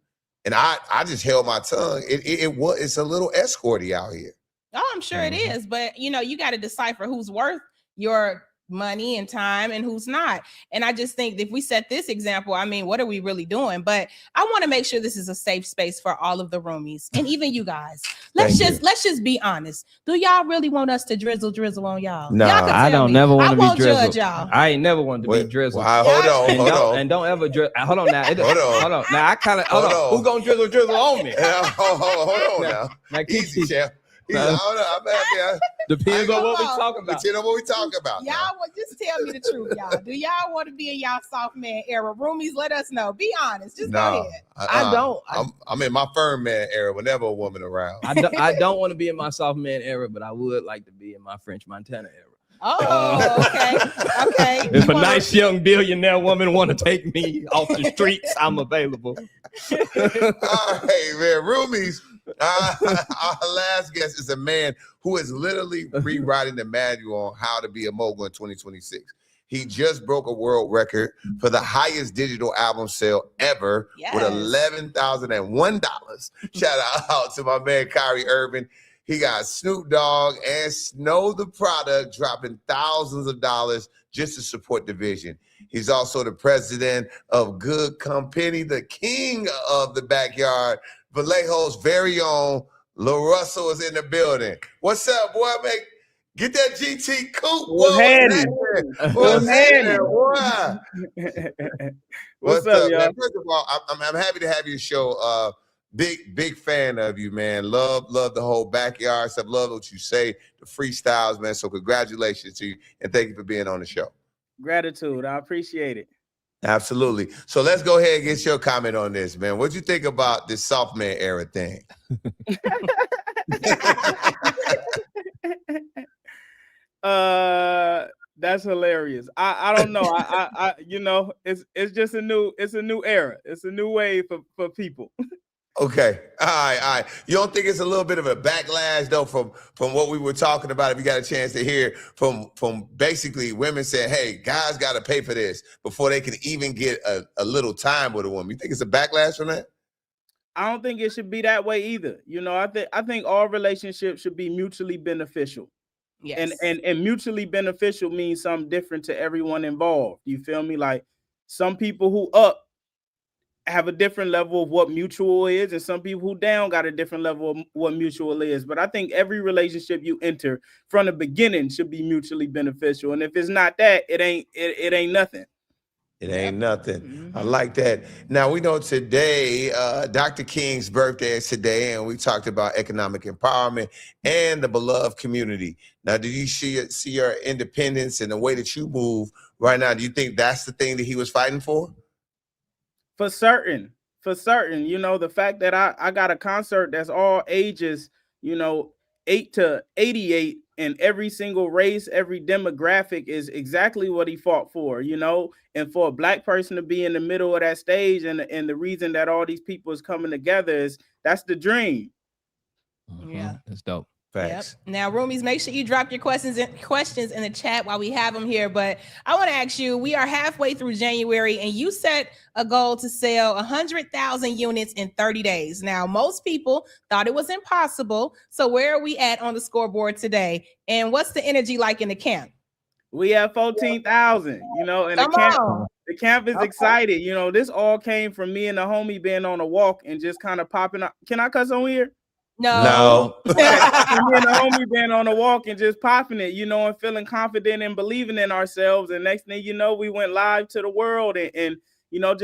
[SPEAKER 3] And I just held my tongue. It's a little escorty out here.
[SPEAKER 1] Oh, I'm sure it is. But you got to decipher who's worth your money and time and who's not. And I just think if we set this example, I mean, what are we really doing? But I want to make sure this is a safe space for all of the roomies and even you guys. Let's just be honest. Do y'all really want us to drizzle on y'all?
[SPEAKER 2] No,
[SPEAKER 1] y'all
[SPEAKER 2] I don't never want to be drizzled.
[SPEAKER 1] Judge y'all.
[SPEAKER 2] I ain't never wanted to be drizzled.
[SPEAKER 3] Hold on.
[SPEAKER 2] And don't ever drizzle. Hold on now.
[SPEAKER 3] Hold on.
[SPEAKER 2] Now I kind of who gonna drizzle on me?
[SPEAKER 3] Hold on now.
[SPEAKER 2] Like
[SPEAKER 3] Easy, champ. I'm happy.
[SPEAKER 2] Depends on what we talk about.
[SPEAKER 3] Depends on what we talk about.
[SPEAKER 1] Y'all just tell me the truth, y'all. Do y'all want to be in y'all soft man era? Roomies, let us know. Be honest. Just go ahead.
[SPEAKER 2] I don't.
[SPEAKER 3] I'm in my firm man era whenever a woman around.
[SPEAKER 2] I don't want to be in my soft man era, but I would like to be in my French Montana era.
[SPEAKER 1] Oh, okay.
[SPEAKER 2] If a nice young billionaire woman want to take me off the streets, I'm available.
[SPEAKER 3] All right, man. Roomies. Our last guest is a man who is literally rewriting the manual on how to be a mogul in 2026. He just broke a world record for the highest digital album sale ever with $11,001. Shout out to my man Kyrie Irving. He got Snoop Dogg and Snow the Product dropping thousands of dollars just to support the vision. He's also the president of Good Company, the king of the backyard. Vallejo's very own LaRussel is in the building. What's up, boy? Get that GT coupe.
[SPEAKER 11] What's happening?
[SPEAKER 3] What's up, y'all? First of all, I'm happy to have you show. Big fan of you, man. Love the whole backyard stuff. Love what you say, the freestyles, man. So congratulations to you, and thank you for being on the show.
[SPEAKER 11] Gratitude. I appreciate it.
[SPEAKER 3] Absolutely. So let's go ahead and get your comment on this, man. What you think about this soft man era thing?
[SPEAKER 11] That's hilarious. I don't know. I you know, it's just a new era. It's a new way for people.
[SPEAKER 3] Okay. All right. You don't think it's a little bit of a backlash though from what we were talking about? If you got a chance to hear from basically women saying, "Hey, guys got to pay for this before they can even get a little time with a woman." You think it's a backlash from that?
[SPEAKER 11] I don't think it should be that way either. You know, I think all relationships should be mutually beneficial. Yes. And mutually beneficial means something different to everyone involved. You feel me? Like some people who up have a different level of what mutual is, and some people who down got a different level of what mutual is. But I think every relationship you enter from the beginning should be mutually beneficial. And if it's not that, it ain't nothing.
[SPEAKER 3] It ain't nothing. Mm-hmm. I like that. Now, we know today, Dr. King's birthday is today, and we talked about economic empowerment and the beloved community. Now, do you see your independence and the way that you move right now? Do you think that's the thing that he was fighting for?
[SPEAKER 11] For certain. You know, the fact that I got a concert that's all ages, you know, 8 to 88, and every single race, every demographic is exactly what he fought for, you know, and for a Black person to be in the middle of that stage, and the reason that all these people is coming together is that's the dream.
[SPEAKER 1] Yeah,
[SPEAKER 2] that's dope.
[SPEAKER 3] Facts.
[SPEAKER 1] Yep. Now, roomies, make sure you drop your questions in the chat while we have them here. But I want to ask you, we are halfway through January, and you set a goal to sell 100,000 units in 30 days. Now, most people thought it was impossible. So where are we at on the scoreboard today? And what's the energy like in the camp?
[SPEAKER 11] We have 14,000, you know, and the camp is excited. You know, this all came from me and the homie being on a walk and just kind of popping up. Can I cuss on here?
[SPEAKER 1] No.
[SPEAKER 11] Me and the homie been on a walk and just popping it, you know, and feeling confident and believing in ourselves. And next thing you know, we went live to the world and you know,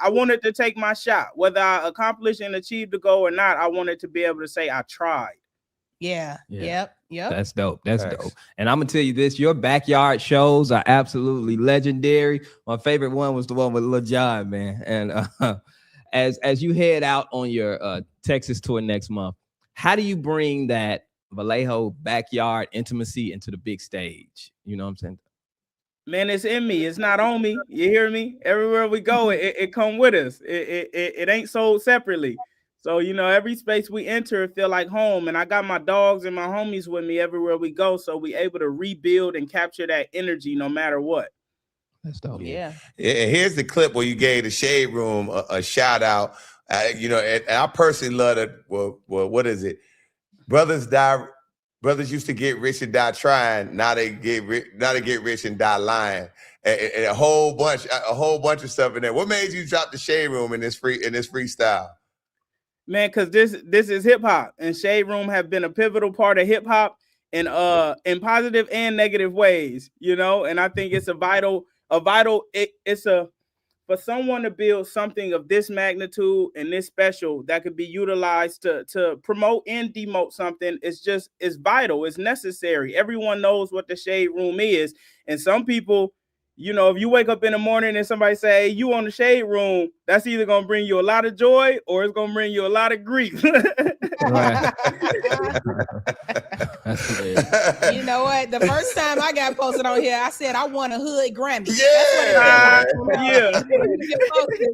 [SPEAKER 11] I wanted to take my shot. Whether I accomplished and achieved the goal or not, I wanted to be able to say I tried.
[SPEAKER 1] Yeah. Yep.
[SPEAKER 2] That's dope. That's dope. And I'm gonna tell you this: your backyard shows are absolutely legendary. My favorite one was the one with Lil Jon, man. And as you head out on your Texas tour next month, how do you bring that Vallejo backyard intimacy into the big stage? You know what I'm saying?
[SPEAKER 11] Man, it's in me. It's not on me. You hear me? Everywhere we go, it come with us. It ain't sold separately. So, you know, every space we enter, it feel like home. And I got my dogs and my homies with me everywhere we go. So we able to rebuild and capture that energy no matter what.
[SPEAKER 2] That's dope.
[SPEAKER 1] Yeah.
[SPEAKER 3] And here's the clip where you gave the Shade Room a shout out. You know, and I personally love it. Well, what is it? Brothers used to get rich and die trying. Now they get rich and die lying. And a whole bunch of stuff in there. What made you drop the Shade Room in this freestyle?
[SPEAKER 11] Man, because this is hip hop, and Shade Room have been a pivotal part of hip hop in positive and negative ways, you know. And I think it's for someone to build something of this magnitude and this special that could be utilized to promote and demote something. It's vital. It's necessary. Everyone knows what the Shade Room is, and some people, you know, if you wake up in the morning and somebody say, hey, you on the Shade Room, that's either going to bring you a lot of joy or it's going to bring you a lot of grief.
[SPEAKER 1] You know what? The first time I got posted on here, I said I won a hood Grammy.
[SPEAKER 3] Yeah.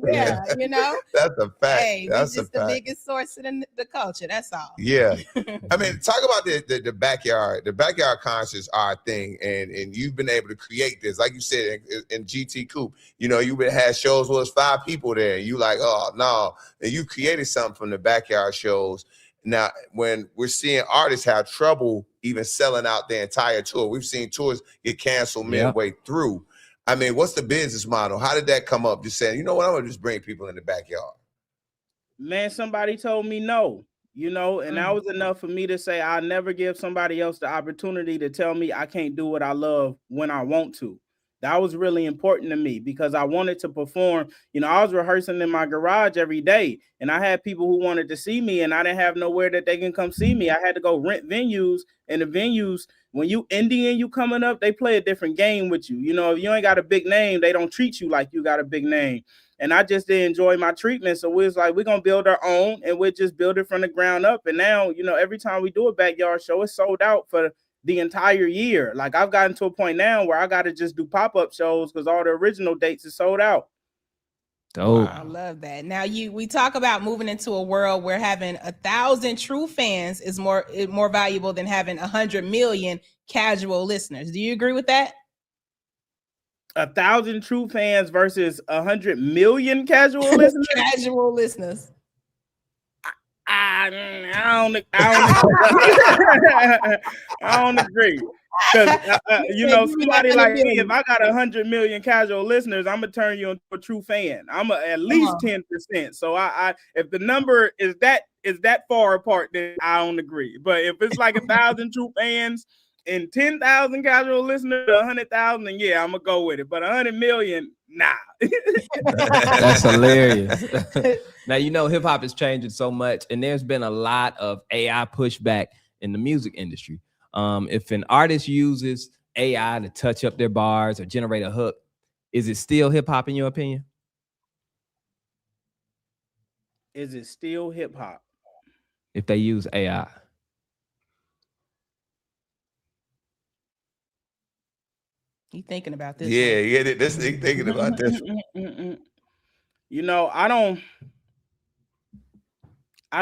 [SPEAKER 1] Yeah, you know?
[SPEAKER 3] That's a fact.
[SPEAKER 1] Hey, that's just the biggest source in the culture. That's all.
[SPEAKER 3] Yeah. I mean, talk about the backyard. The backyard concerts are a thing, and you've been able to create this. Like you said, in GT Coupe, you know, you would have shows where there's 5 people there, and you like, oh, no. And you created something from the backyard shows. Now, when we're seeing artists have trouble even selling out their entire tour, we've seen tours get canceled midway through. I mean, what's the business model? How did that come up? Just saying, you know what, I'm going to just bring people in the backyard.
[SPEAKER 11] Man, somebody told me no, you know, and that was enough for me to say I'll never give somebody else the opportunity to tell me I can't do what I love when I want to. That was really important to me because I wanted to perform. You know, I was rehearsing in my garage every day, and I had people who wanted to see me, and I didn't have nowhere that they can come see me. I had to go rent venues, and the venues, when you indie and you coming up, they play a different game with you. You know, if you ain't got a big name, they don't treat you like you got a big name. And I just didn't enjoy my treatment. So we was like, we're going to build our own, and we'll just build it from the ground up. And now, you know, every time we do a backyard show, it's sold out for the entire year. Like, I've gotten to a point now where I got to just do pop-up shows because all the original dates is sold out.
[SPEAKER 2] Oh,
[SPEAKER 1] wow. I love that. Now we talk about moving into a world where having 1,000 true fans is more valuable than having 100 million casual listeners. Do you agree with that?
[SPEAKER 11] 1,000 true fans versus 100 million casual listeners.
[SPEAKER 1] Casual listeners.
[SPEAKER 11] I don't agree. Because you know, somebody like me, if I got 100 million casual listeners, I'm gonna turn you into a true fan. I'm at least 10%. So I if the number is that far apart, then I don't agree. But if it's like 1,000 true fans and 10,000 casual listeners, 100,000, then yeah, I'm gonna go with it. But 100 million, nah.
[SPEAKER 2] That's hilarious. Now, you know, hip hop is changing so much, and there's been a lot of AI pushback in the music industry. If an artist uses AI to touch up their bars or generate a hook, is it still hip hop in your opinion?
[SPEAKER 11] Is it still hip hop?
[SPEAKER 2] If they use AI.
[SPEAKER 1] He thinking about this.
[SPEAKER 3] Yeah, this thing thinking about this.
[SPEAKER 11] You know, I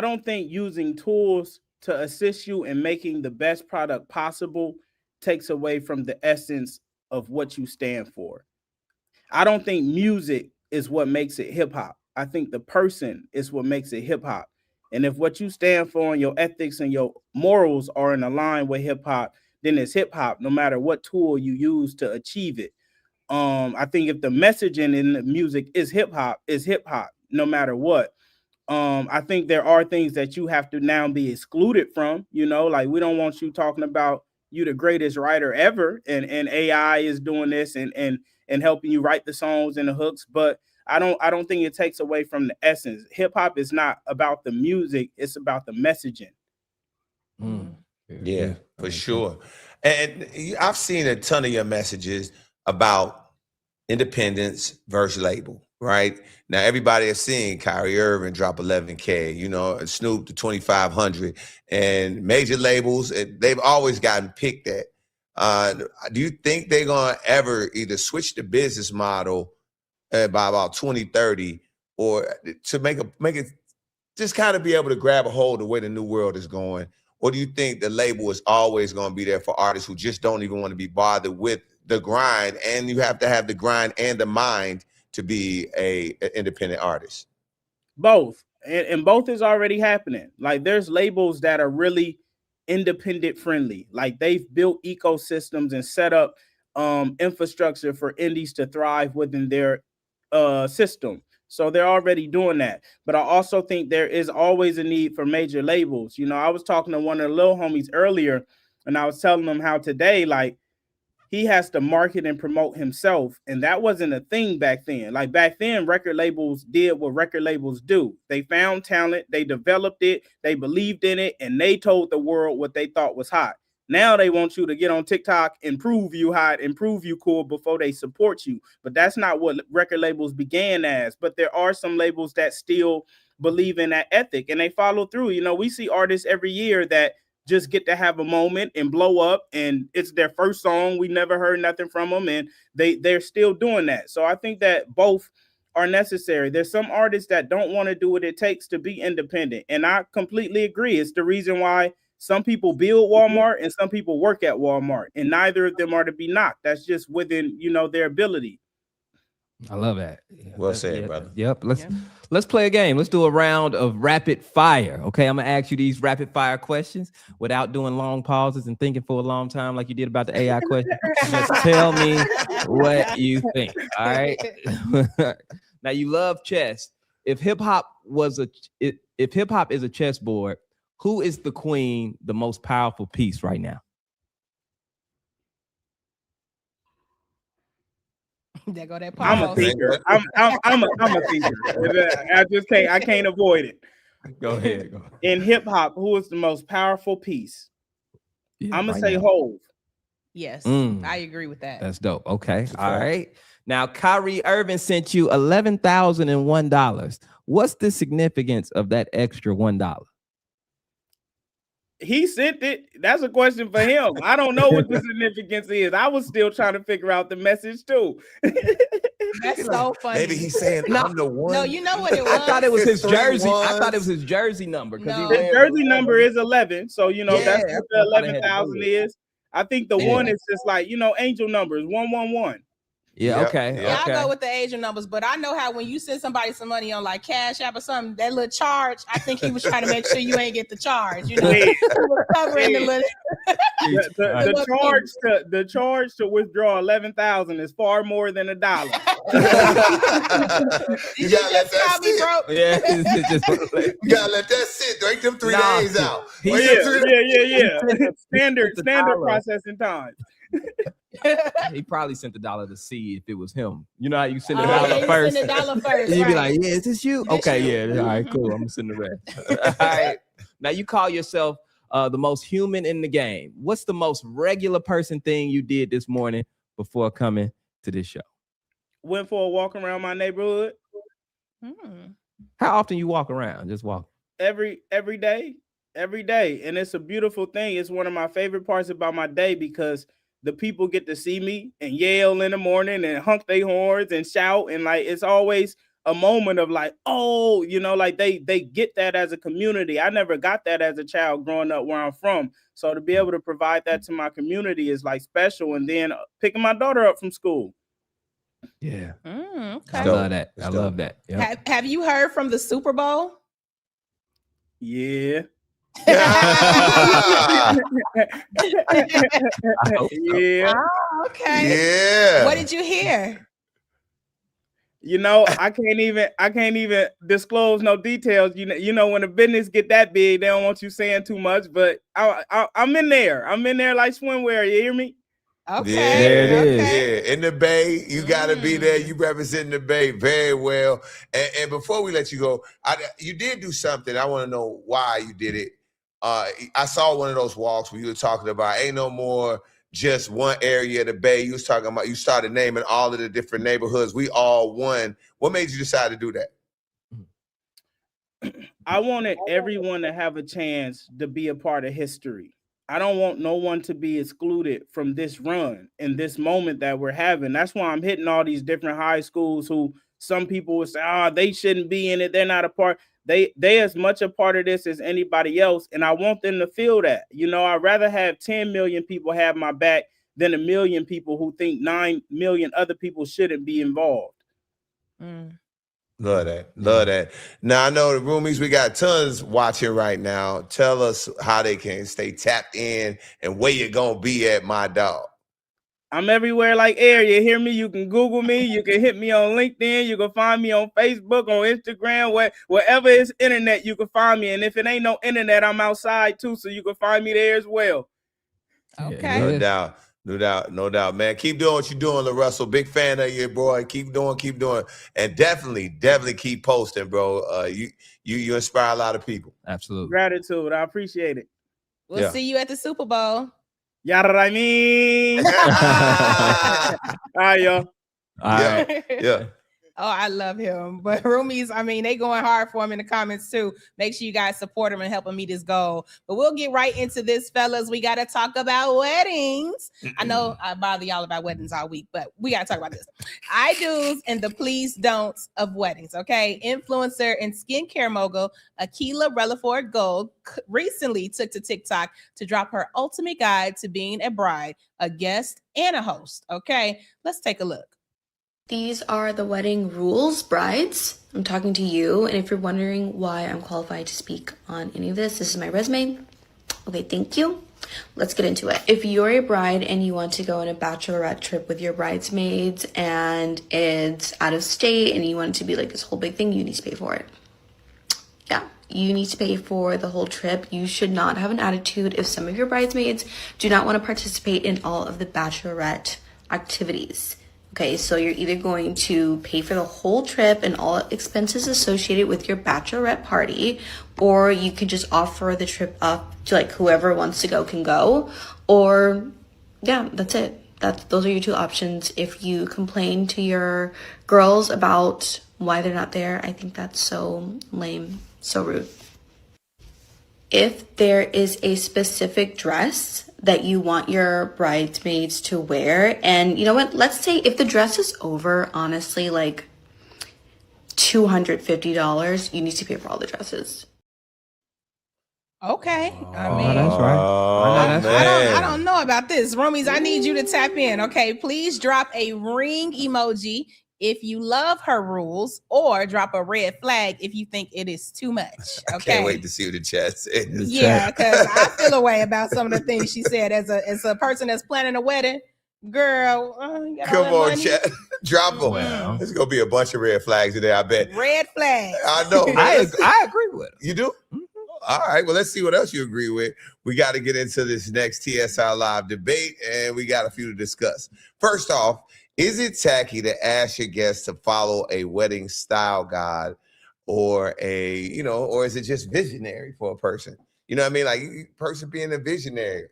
[SPEAKER 11] don't think using tools to assist you in making the best product possible takes away from the essence of what you stand for. I don't think music is what makes it hip hop. I think the person is what makes it hip hop. And if what you stand for and your ethics and your morals are in line with hip hop, then it's hip hop, no matter what tool you use to achieve it. I think if the messaging in the music is hip hop, no matter what. I think there are things that you have to now be excluded from, you know, like we don't want you talking about you the greatest writer ever, and AI is doing this and helping you write the songs and the hooks. But I don't think it takes away from the essence. Hip hop is not about the music, it's about the messaging.
[SPEAKER 3] Yeah, for sure. And I've seen a ton of your messages about independence versus label, right? Now, everybody has seen Kyrie Irving drop 11K, you know, Snoop to 2,500, and major labels, they've always gotten picked at. Do you think they're going to ever either switch the business model by about 2030 or to make it just kind of be able to grab a hold of where the new world is going? Or do you think the label is always going to be there for artists who just don't even want to be bothered with the grind, and you have to have the grind and the mind to be an independent artist?
[SPEAKER 11] Both. And both is already happening. Like, there's labels that are really independent friendly. Like, they've built ecosystems and set up infrastructure for indies to thrive within their system. So they're already doing that. But I also think there is always a need for major labels. You know, I was talking to one of the little homies earlier, and I was telling them how today, like, he has to market and promote himself. And that wasn't a thing back then. Like, back then, record labels did what record labels do. They found talent, they developed it, they believed in it, and they told the world what they thought was hot. Now they want you to get on TikTok and prove you hot and prove you cool before they support you. But that's not what record labels began as. But there are some labels that still believe in that ethic, and they follow through. You know, we see artists every year that just get to have a moment and blow up, and it's their first song. We never heard nothing from them, and they're still doing that. So I think that both are necessary. There's some artists that don't want to do what it takes to be independent, and I completely agree. It's the reason why some people build Walmart and some people work at Walmart, and neither of them are to be knocked. That's just within, you know, their ability.
[SPEAKER 2] I love that. Yeah,
[SPEAKER 3] well said, brother.
[SPEAKER 2] Yep. Let's play a game. Let's do a round of rapid fire. Okay, I'm gonna ask you these rapid fire questions without doing long pauses and thinking for a long time like you did about the AI question. Just tell me what you think. All right. Now, you love chess. If hip hop is a chessboard, who is the queen, the most powerful piece right now?
[SPEAKER 1] There go that
[SPEAKER 11] I'm a thinker. I'm a thinker. I can't avoid it.
[SPEAKER 2] Go ahead.
[SPEAKER 11] In hip hop, who is the most powerful piece?
[SPEAKER 2] Yeah,
[SPEAKER 11] I'm gonna
[SPEAKER 2] right
[SPEAKER 11] say
[SPEAKER 2] now.
[SPEAKER 11] Hove.
[SPEAKER 1] Yes, I agree with that.
[SPEAKER 2] That's dope. Okay. All right. Now, Kyrie Irving sent you $11,001. What's the significance of that extra $1?
[SPEAKER 11] He sent it. That's a question for him. I don't know what the significance is. I was still trying to figure out the message too.
[SPEAKER 1] That's so funny.
[SPEAKER 3] Maybe he's saying I'm the one.
[SPEAKER 1] No, you know what it was.
[SPEAKER 2] I thought it was his jersey.
[SPEAKER 3] ones.
[SPEAKER 2] I thought it was his jersey number because
[SPEAKER 1] No.
[SPEAKER 11] His jersey number is 11, so you know that's
[SPEAKER 2] Yeah,
[SPEAKER 11] what the 11,000 is. I think the one is just like angel numbers 111.
[SPEAKER 2] Yeah.
[SPEAKER 3] Yep,
[SPEAKER 2] Okay.
[SPEAKER 3] yep.
[SPEAKER 1] Yeah,
[SPEAKER 2] Okay.
[SPEAKER 1] I'll go with the Asian numbers, but I know how when you send somebody some money on like Cash App or something, that little charge, I think he was trying to make sure you ain't get the charge. You know, he was covering the little.
[SPEAKER 11] The charge to withdraw 11,000 is far more than $1.
[SPEAKER 3] You gotta let that sit.
[SPEAKER 2] Yeah.
[SPEAKER 3] You gotta let that sit. Break them 3 days out.
[SPEAKER 11] Yeah. Standard processing time.
[SPEAKER 2] He probably sent the dollar to see if it was him. You know how you send the
[SPEAKER 1] Yeah,
[SPEAKER 2] dollar
[SPEAKER 1] you
[SPEAKER 2] first.
[SPEAKER 1] send the dollar first.
[SPEAKER 2] You'd be
[SPEAKER 1] right.
[SPEAKER 2] like, "Yeah, is this you?"
[SPEAKER 1] This
[SPEAKER 2] Okay,
[SPEAKER 1] you.
[SPEAKER 2] yeah. All right, cool. I'm gonna send the rest. All right. Now you call yourself the most human in the game. What's the most regular person thing you did this morning before coming to this show?
[SPEAKER 11] Went for a walk around my neighborhood.
[SPEAKER 2] How often you walk around? Just walk.
[SPEAKER 11] Every day, and it's a beautiful thing. It's one of my favorite parts about my day because the people get to see me and yell in the morning and honk their horns and shout, and like it's always a moment of like, oh, you know, like they get that as a community. I never got that as a child growing up where I'm from, so to be able to provide that to my community is like special. And then picking my daughter up from school.
[SPEAKER 2] Yeah,
[SPEAKER 1] Okay.
[SPEAKER 2] I love that. I love that. Yep.
[SPEAKER 1] Have you heard from the Super Bowl?
[SPEAKER 11] Yeah.
[SPEAKER 1] Yeah. Oh, okay.
[SPEAKER 3] Yeah.
[SPEAKER 1] What did you hear?
[SPEAKER 11] You know, I can't even disclose no details. You know, when the business get that big, they don't want you saying too much. But I'm in there. I'm in there like swimwear. You hear me?
[SPEAKER 1] Okay.
[SPEAKER 3] Yeah,
[SPEAKER 2] There it is.
[SPEAKER 3] Yeah, in the Bay, you got to be there. You represent the Bay very well. And before we let you go, you did do something. I want to know why you did it. I saw one of those walks where you were talking about ain't no more just one area of the Bay. You was talking about, you started naming all of the different neighborhoods. We all won. What made you decide to do that?
[SPEAKER 11] I wanted everyone to have a chance to be a part of history. I don't want no one to be excluded from this run and this moment that we're having. That's why I'm hitting all these different high schools who some people would say, they shouldn't be in it. They're not a part. They as much a part of this as anybody else. And I want them to feel that. You know, I'd rather have 10 million people have my back than 1 million people who think 9 million other people shouldn't be involved.
[SPEAKER 3] Love that. Love that. Now, I know the roomies, we got tons watching right now. Tell us how they can stay tapped in and where you're going to be at, my dog.
[SPEAKER 11] I'm everywhere like air. You hear me? You can Google me. You can hit me on LinkedIn. You can find me on Facebook, on Instagram, wherever it's internet, you can find me. And if it ain't no internet, I'm outside too, so you can find me there as well.
[SPEAKER 1] Okay.
[SPEAKER 3] No doubt. No doubt, man. Keep doing what you're doing, LaRussel. Big fan of you, boy. Keep doing. And definitely keep posting, bro. You inspire a lot of people.
[SPEAKER 2] Absolutely.
[SPEAKER 11] Gratitude. I appreciate it.
[SPEAKER 1] We'll see you at the Super Bowl.
[SPEAKER 11] Yada I mean. All right, y'all.
[SPEAKER 3] Yeah.
[SPEAKER 1] Oh, I love him. But roomies, I mean, they going hard for him in the comments too. Make sure you guys support him and help him meet his goal. But we'll get right into this, fellas. We got to talk about weddings. I know I bother y'all about weddings all week, but we got to talk about this. I do's and the please don'ts of weddings, okay? Influencer and skincare mogul Akila Relaford Gold recently took to TikTok to drop her ultimate guide to being a bride, a guest, and a host, okay? Let's take a look.
[SPEAKER 12] These are the wedding rules, brides. I'm talking to you, and if you're wondering why I'm qualified to speak on any of this is my resume. Okay, thank you. Let's get into it. If you're a bride and you want to go on a bachelorette trip with your bridesmaids and it's out of state and you want it to be like this whole big thing, you need to pay for it. Yeah, you need to pay for the whole trip. You should not have an attitude if some of your bridesmaids do not want to participate in all of the bachelorette activities. Okay, so you're either going to pay for the whole trip and all expenses associated with your bachelorette party, or you can just offer the trip up to like whoever wants to go can go, or yeah, that's it. Those are your two options. If you complain to your girls about why they're not there, I think that's so lame, so rude. If there is a specific dress that you want your bridesmaids to wear, and you know what, let's say if the dress is over, honestly, like $250, you need to pay for all the dresses.
[SPEAKER 1] Okay, I mean,
[SPEAKER 2] that's right.
[SPEAKER 1] I don't know about this. Roomies, I need you to tap in. Okay, please drop a ring emoji if you love her rules, or drop a red flag if you think it is too much. Okay.
[SPEAKER 3] I can't wait to see what the chat says.
[SPEAKER 1] Yeah, because I feel a way about some of the things she said as a person that's planning a wedding. Girl,
[SPEAKER 3] come on, chat. Drop them. Wow. There's gonna be a bunch of red flags today, I bet.
[SPEAKER 1] Red flags.
[SPEAKER 3] I know.
[SPEAKER 2] I agree with it.
[SPEAKER 3] You do? Mm-hmm. All right. Well, let's see what else you agree with. We got to get into this next TSR live debate, and we got a few to discuss. First off, is it tacky to ask your guests to follow a wedding style guide, or or is it just visionary for a person? You know what I mean? Like, person being a visionary.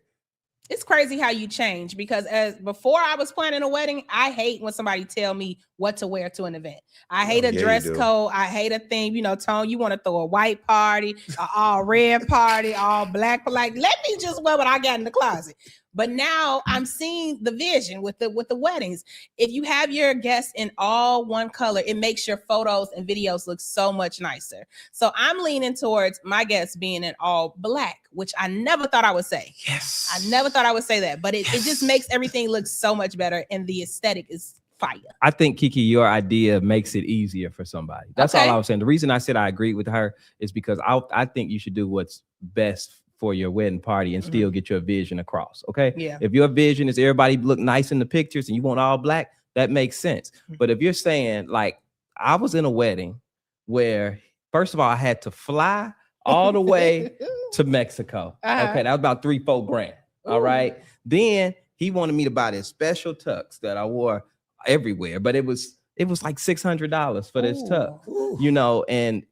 [SPEAKER 1] It's crazy how you change, because as before I was planning a wedding, I hate when somebody tell me what to wear to an event. I hate a dress code. I hate a thing, Tone, you want to throw a white party, an all red party, all black. Like, let me just wear what I got in the closet. But now I'm seeing the vision with the weddings. If you have your guests in all one color, it makes your photos and videos look so much nicer. So I'm leaning towards my guests being in all black, which I never thought I would say.
[SPEAKER 3] Yes.
[SPEAKER 1] I never thought I would say that, but it just makes everything look so much better, and the aesthetic is fire.
[SPEAKER 2] I think, Kiki, your idea makes it easier for somebody. That's all I was saying. The reason I said I agree with her is because I think you should do what's best for your wedding party and still get your vision across. Okay.
[SPEAKER 1] Yeah.
[SPEAKER 2] If your vision is everybody look nice in the pictures and you want all black, that makes sense. But if you're saying, like, I was in a wedding where, first of all, I had to fly all the way to Mexico. Okay. That was about $3-4 grand. All right. Then he wanted me to buy this special tux that I wore everywhere, but it was like $600 for this tux, and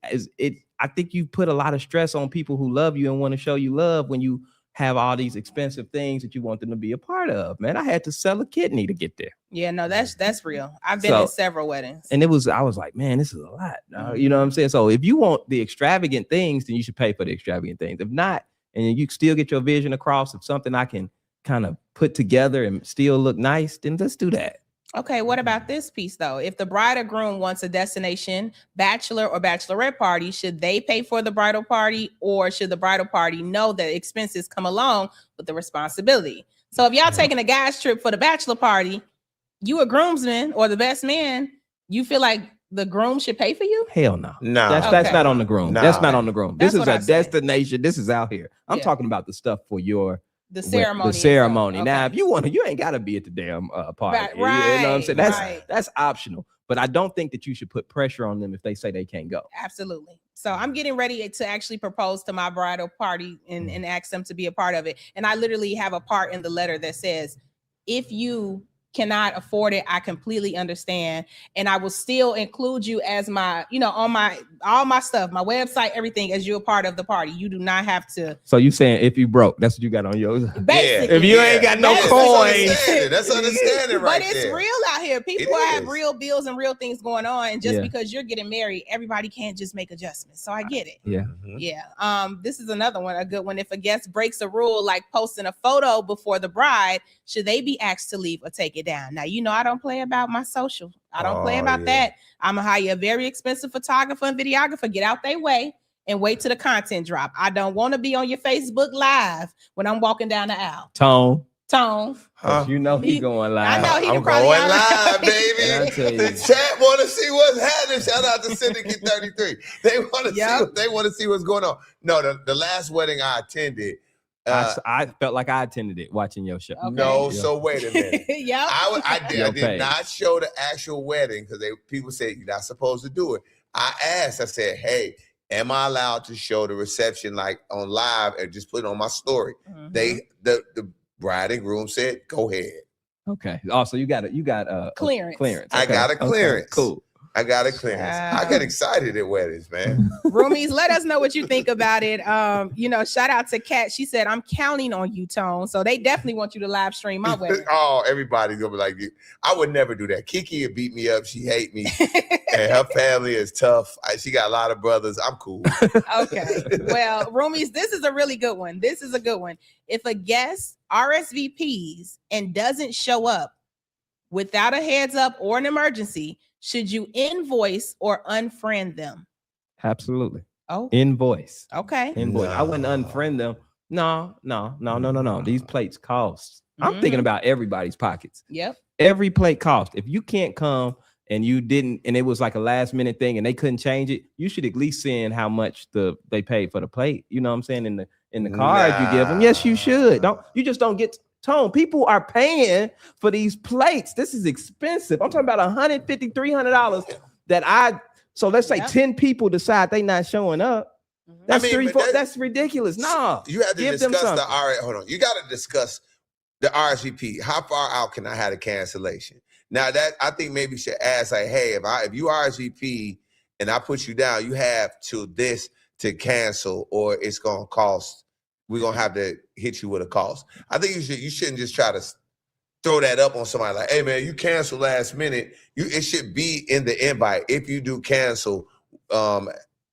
[SPEAKER 2] I think you put a lot of stress on people who love you and want to show you love when you have all these expensive things that you want them to be a part of. Man, I had to sell a kidney to get there.
[SPEAKER 1] Yeah, no, that's real. I've been in several weddings.
[SPEAKER 2] And I was like, man, this is a lot. You know what I'm saying? So if you want the extravagant things, then you should pay for the extravagant things. If not, and you still get your vision across of something I can kind of put together and still look nice, then let's do that.
[SPEAKER 1] Okay, what about this piece, though? If the bride or groom wants a destination bachelor or bachelorette party, should they pay for the bridal party, or should the bridal party know that expenses come along with the responsibility? So if y'all taking a guy's trip for the bachelor party, you a groomsman or the best man, you feel like the groom should pay for you?
[SPEAKER 2] Hell no.
[SPEAKER 3] No.
[SPEAKER 2] That's not on the groom. That's not on the groom. This is a destination. This is out here. I'm talking about the stuff for the ceremony. Okay. Now, if you want to, you ain't got to be at the damn party.
[SPEAKER 1] Right,
[SPEAKER 2] you know what I'm saying? That's optional. But I don't think that you should put pressure on them if they say they can't go.
[SPEAKER 1] Absolutely. So I'm getting ready to actually propose to my bridal party and ask them to be a part of it. And I literally have a part in the letter that says, if you cannot afford it, I completely understand, and I will still include you as my, on all my stuff, my website, everything, as you're a part of the party. You do not have to.
[SPEAKER 2] So you saying if you broke, that's what you got on yours?
[SPEAKER 1] Basically,
[SPEAKER 2] if you ain't got no coins,
[SPEAKER 3] that's understanding, right?
[SPEAKER 1] But it's real out here. People have real bills and real things going on, and just because you're getting married, everybody can't just make adjustments. So I get it. Yeah. This is another one, a good one. If a guest breaks a rule, like posting a photo before the bride, should they be asked to leave or take it down? Now, I don't play about my social. I don't play about that. I'm gonna hire a very expensive photographer and videographer, get out their way and wait till the content drop. I don't want to be on your Facebook Live when I'm walking down the aisle.
[SPEAKER 2] Tone.
[SPEAKER 3] Huh?
[SPEAKER 2] You know he going live.
[SPEAKER 1] I know
[SPEAKER 3] I'm going live, baby. The chat want to see what's happening. Shout out to Syndicate 33. They want to see what's going on. No, the last wedding I attended,
[SPEAKER 2] I felt like I attended it watching your show.
[SPEAKER 3] Okay. No, so wait a minute. I did not show the actual wedding because people said you're not supposed to do it. I said, hey, am I allowed to show the reception like on live and just put it on my story? The bride and groom said, go ahead.
[SPEAKER 2] Okay. Also, you got
[SPEAKER 1] clearance.
[SPEAKER 2] Clearance.
[SPEAKER 3] I got a clearance.
[SPEAKER 2] Okay, cool.
[SPEAKER 3] I got a clearance. I get excited at weddings, man.
[SPEAKER 1] Roomies, let us know what you think about it. Shout out to Kat. She said, I'm counting on you, Tone. So they definitely want you to live stream my wedding.
[SPEAKER 3] Oh, everybody's gonna be like, I would never do that. Kiki would beat me up. She hate me. And her family is tough. She got a lot of brothers. I'm cool.
[SPEAKER 1] Okay. Well, Roomies, this is a really good one. If a guest RSVPs and doesn't show up without a heads up or an emergency, should you invoice or unfriend them?
[SPEAKER 2] Absolutely.
[SPEAKER 1] Oh,
[SPEAKER 2] invoice.
[SPEAKER 1] Okay.
[SPEAKER 2] Invoice. No. I wouldn't unfriend them. No. These plates cost. I'm thinking about everybody's pockets.
[SPEAKER 1] Yep.
[SPEAKER 2] Every plate cost. If you can't come and you didn't, and it was like a last minute thing and they couldn't change it, you should at least send how much they paid for the plate. You know what I'm saying? In the card you give them. Yes, you should. You just don't get Tone. People are paying for these plates. This is expensive. I'm talking about $150, $300 so let's say 10 people decide they not showing up. That's that's ridiculous. No,
[SPEAKER 3] you have to discuss the hold on. You got to discuss the RSVP. How far out can I have a cancellation? Now that I think maybe you should ask, like, hey, if you RSVP and I put you down, you have to this to cancel, or it's gonna cost. We're gonna have to hit you with a cost. I think you shouldn't just try to throw that up on somebody like, hey man, you cancel last minute. It should be in the invite. If you do cancel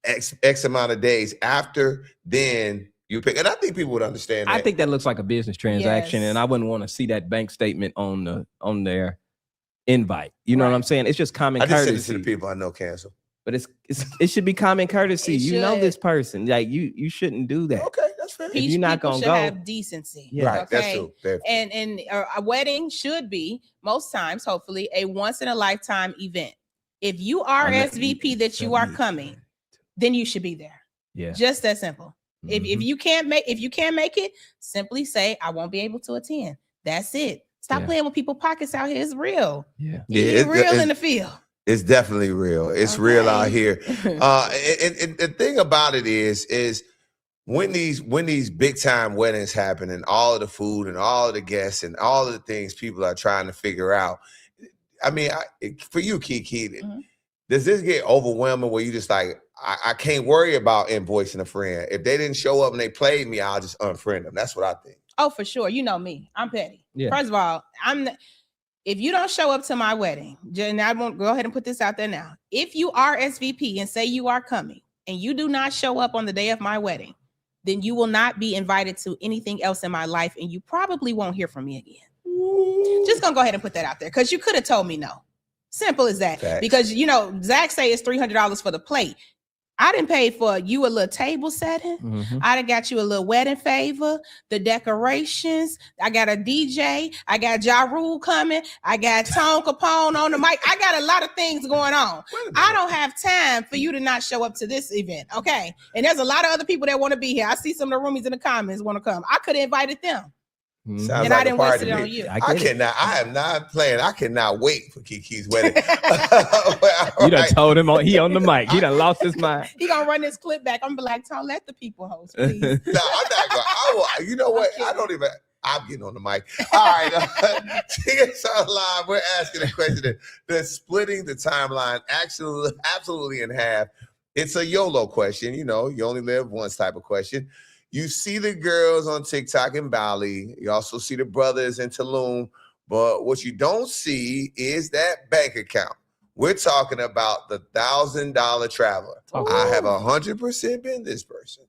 [SPEAKER 3] X amount of days after, then you pick. And I think people would understand that.
[SPEAKER 2] I think that looks like a business transaction, and I wouldn't want to see that bank statement on their invite. You know what I'm saying? It's just common courtesy.
[SPEAKER 3] I just send it to the people I know cancel.
[SPEAKER 2] But it should be common courtesy. You know this person. Like you shouldn't do that.
[SPEAKER 3] Okay, that's fair.
[SPEAKER 1] If you're not gonna go, have decency.
[SPEAKER 3] Yeah. Right, that's true.
[SPEAKER 1] And a wedding should be most times, hopefully, a once in a lifetime event. If you RSVP that you are coming, then you should be there.
[SPEAKER 2] Yeah,
[SPEAKER 1] just that simple. If you can't make it, simply say I won't be able to attend. That's it. Stop playing with people's pockets out here. It's real.
[SPEAKER 2] Yeah,
[SPEAKER 1] it's real in the field.
[SPEAKER 3] It's definitely real. It's real out here. And the thing about it is when these big time weddings happen and all of the food and all of the guests and all of the things people are trying to figure out. I mean, for you, Kiki, does this get overwhelming where you just like, I can't worry about invoicing a friend. If they didn't show up and they played me, I'll just unfriend them. That's what I think.
[SPEAKER 1] Oh, for sure. You know me. I'm petty.
[SPEAKER 2] Yeah.
[SPEAKER 1] First of all, if you don't show up to my wedding, and I won't go ahead and put this out there now. If you RSVP and say you are coming and you do not show up on the day of my wedding, then you will not be invited to anything else in my life, and you probably won't hear from me again. Just gonna go ahead and put that out there because you could have told me no. Simple as that.
[SPEAKER 3] Facts.
[SPEAKER 1] Because Zach say it's $300 for the plate. I didn't pay for you a little table setting. I done got you a little wedding favor, the decorations. I got a DJ. I got Ja Rule coming. I got Tone Capone on the mic. I got a lot of things going on. I don't have time for you to not show up to this event. Okay. And there's a lot of other people that want to be here. I see some of the roomies in the comments want to come. I could have invited them.
[SPEAKER 3] Sounds
[SPEAKER 1] and
[SPEAKER 3] like
[SPEAKER 1] I didn't waste it on you.
[SPEAKER 3] I am not playing. I cannot wait for Kiki's wedding.
[SPEAKER 2] You done told him he on the mic. He done lost his mind.
[SPEAKER 1] He gonna run this clip back. I'm gonna be like, Tom, let the people host, please.
[SPEAKER 3] No, I'm not going. You know what? I'm getting on the mic. All right. TSR Live, we're asking a question that's splitting the timeline absolutely in half. It's a YOLO question. You only live once type of question. You see the girls on TikTok in Bali. You also see the brothers in Tulum. But what you don't see is that bank account. We're talking about the $1,000 traveler.
[SPEAKER 1] Ooh.
[SPEAKER 3] I have 100% been this person.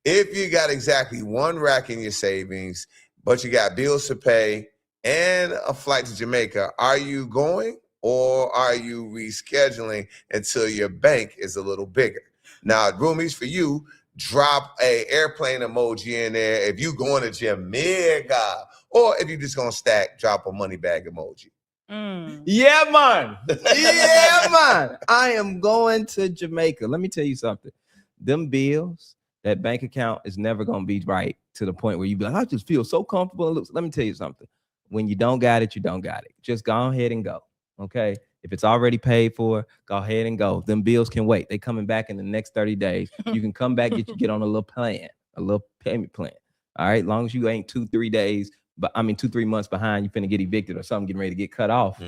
[SPEAKER 3] If you got exactly one rack in your savings, but you got bills to pay and a flight to Jamaica, are you going or are you rescheduling until your bank is a little bigger? Now, roomies, for you, drop a airplane emoji in there if you going to Jamaica, or if you just gonna stack, drop a money bag emoji.
[SPEAKER 2] Yeah, man. Yeah, man. I am going to Jamaica. Let me tell you something. Them bills, that bank account is never gonna be right to the point where you be like, I just feel so comfortable. Let me tell you something. When you don't got it, you don't got it. Just go ahead and go. Okay. If it's already paid for, go ahead and go. Them bills can wait. They coming back in the next 30 days. You can come back, get on a little plan, a little payment plan. All right. Long as you ain't 2-3 days but 2-3 months behind, you finna get evicted or something, getting ready to get cut off.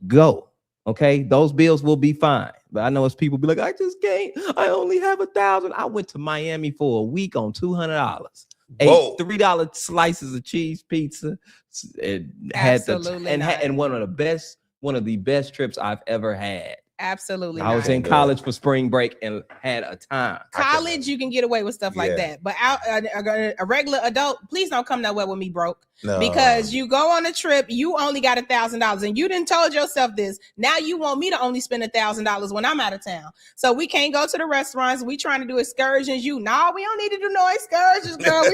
[SPEAKER 2] Go. Okay, those bills will be fine. But I know it's people be like, I just can't. I only have $1,000. I went to Miami for a week on $200. Ate $3 slices of cheese pizza. And had one of the best trips I've ever had.
[SPEAKER 1] Absolutely.
[SPEAKER 2] I was in college for spring break and had a time.
[SPEAKER 1] College, you can get away with stuff like that. But out a regular adult, please don't come nowhere with me broke. No. Because you go on a trip, you only got $1,000 and you didn't told yourself this. Now you want me to only spend $1,000 when I'm out of town. So we can't go to the restaurants. We trying to do excursions. We don't need to do no excursions, girl.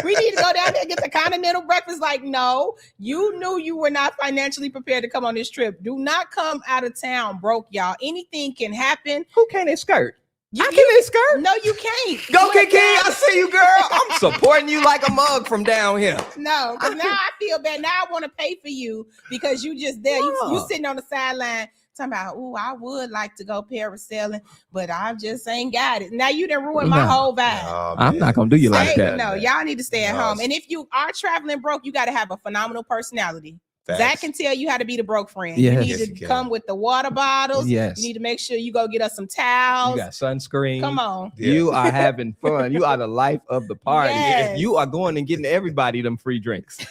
[SPEAKER 1] we need to go down there and get the continental breakfast. Like, no, you knew you were not financially prepared to come on this trip. Do not come out of town broke, y'all. Anything can happen.
[SPEAKER 2] Who can't skirt? I can't skirt.
[SPEAKER 1] No, you can't.
[SPEAKER 2] Go, Kiki. I see you, girl. I'm supporting you like a mug from down here.
[SPEAKER 1] No, because now I feel bad. Now I want to pay for you because you just there. You sitting on the sideline talking about, oh, I would like to go parasailing, but I just ain't got it. Now you done ruined my whole vibe.
[SPEAKER 2] I'm not going to do you like that.
[SPEAKER 1] No, y'all need to stay at home. And if you are traveling broke, you got to have a phenomenal personality. Facts. Zach can tell you how to be the broke friend. Yes. You need to come with the water bottles. Yes. You need to make sure you go get us some towels.
[SPEAKER 2] You got sunscreen.
[SPEAKER 1] Come on.
[SPEAKER 2] Yes. You are having fun. You are the life of the party. Yes. You are going and getting everybody them free drinks.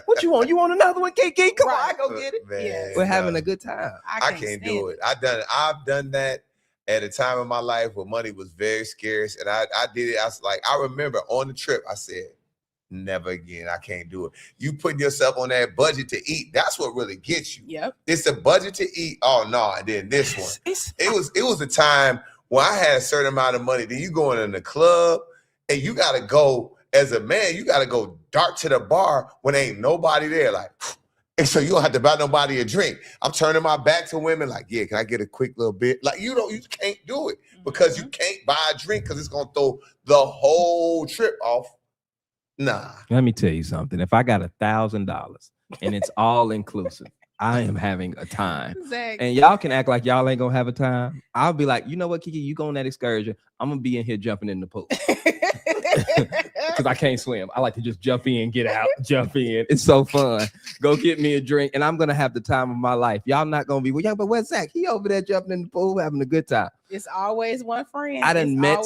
[SPEAKER 2] What you want? You want another one, Kiki? Come on, I go get it. Man, we're having a good time.
[SPEAKER 3] I can't do it. I've done that at a time in my life where money was very scarce. And I did it. I remember on the trip, I said, never again. I can't do it. You putting yourself on that budget to eat. That's what really gets you.
[SPEAKER 1] Yep.
[SPEAKER 3] It's a budget to eat. Oh no. And then this one. It was a time where I had a certain amount of money. Then you going in the club and you gotta go as a man, you gotta go dart to the bar when ain't nobody there. Like, and so you don't have to buy nobody a drink. I'm turning my back to women like, yeah, can I get a quick little bit? Like, you can't do it because you can't buy a drink because it's gonna throw the whole trip off. Nah.
[SPEAKER 2] Let me tell you something. If I got $1,000 and it's all inclusive, I am having a time. Exactly. And y'all can act like y'all ain't gonna have a time. I'll be like, you know what, Kiki, you go on that excursion. I'm gonna be in here jumping in the pool. Because I can't swim. I like to just jump in, get out, jump in. It's so fun. Go get me a drink, and I'm gonna have the time of my life. Y'all not gonna be, well, yeah, but where's Zach? He over there jumping in the pool, having a good time.
[SPEAKER 1] It's always one friend.
[SPEAKER 2] I done met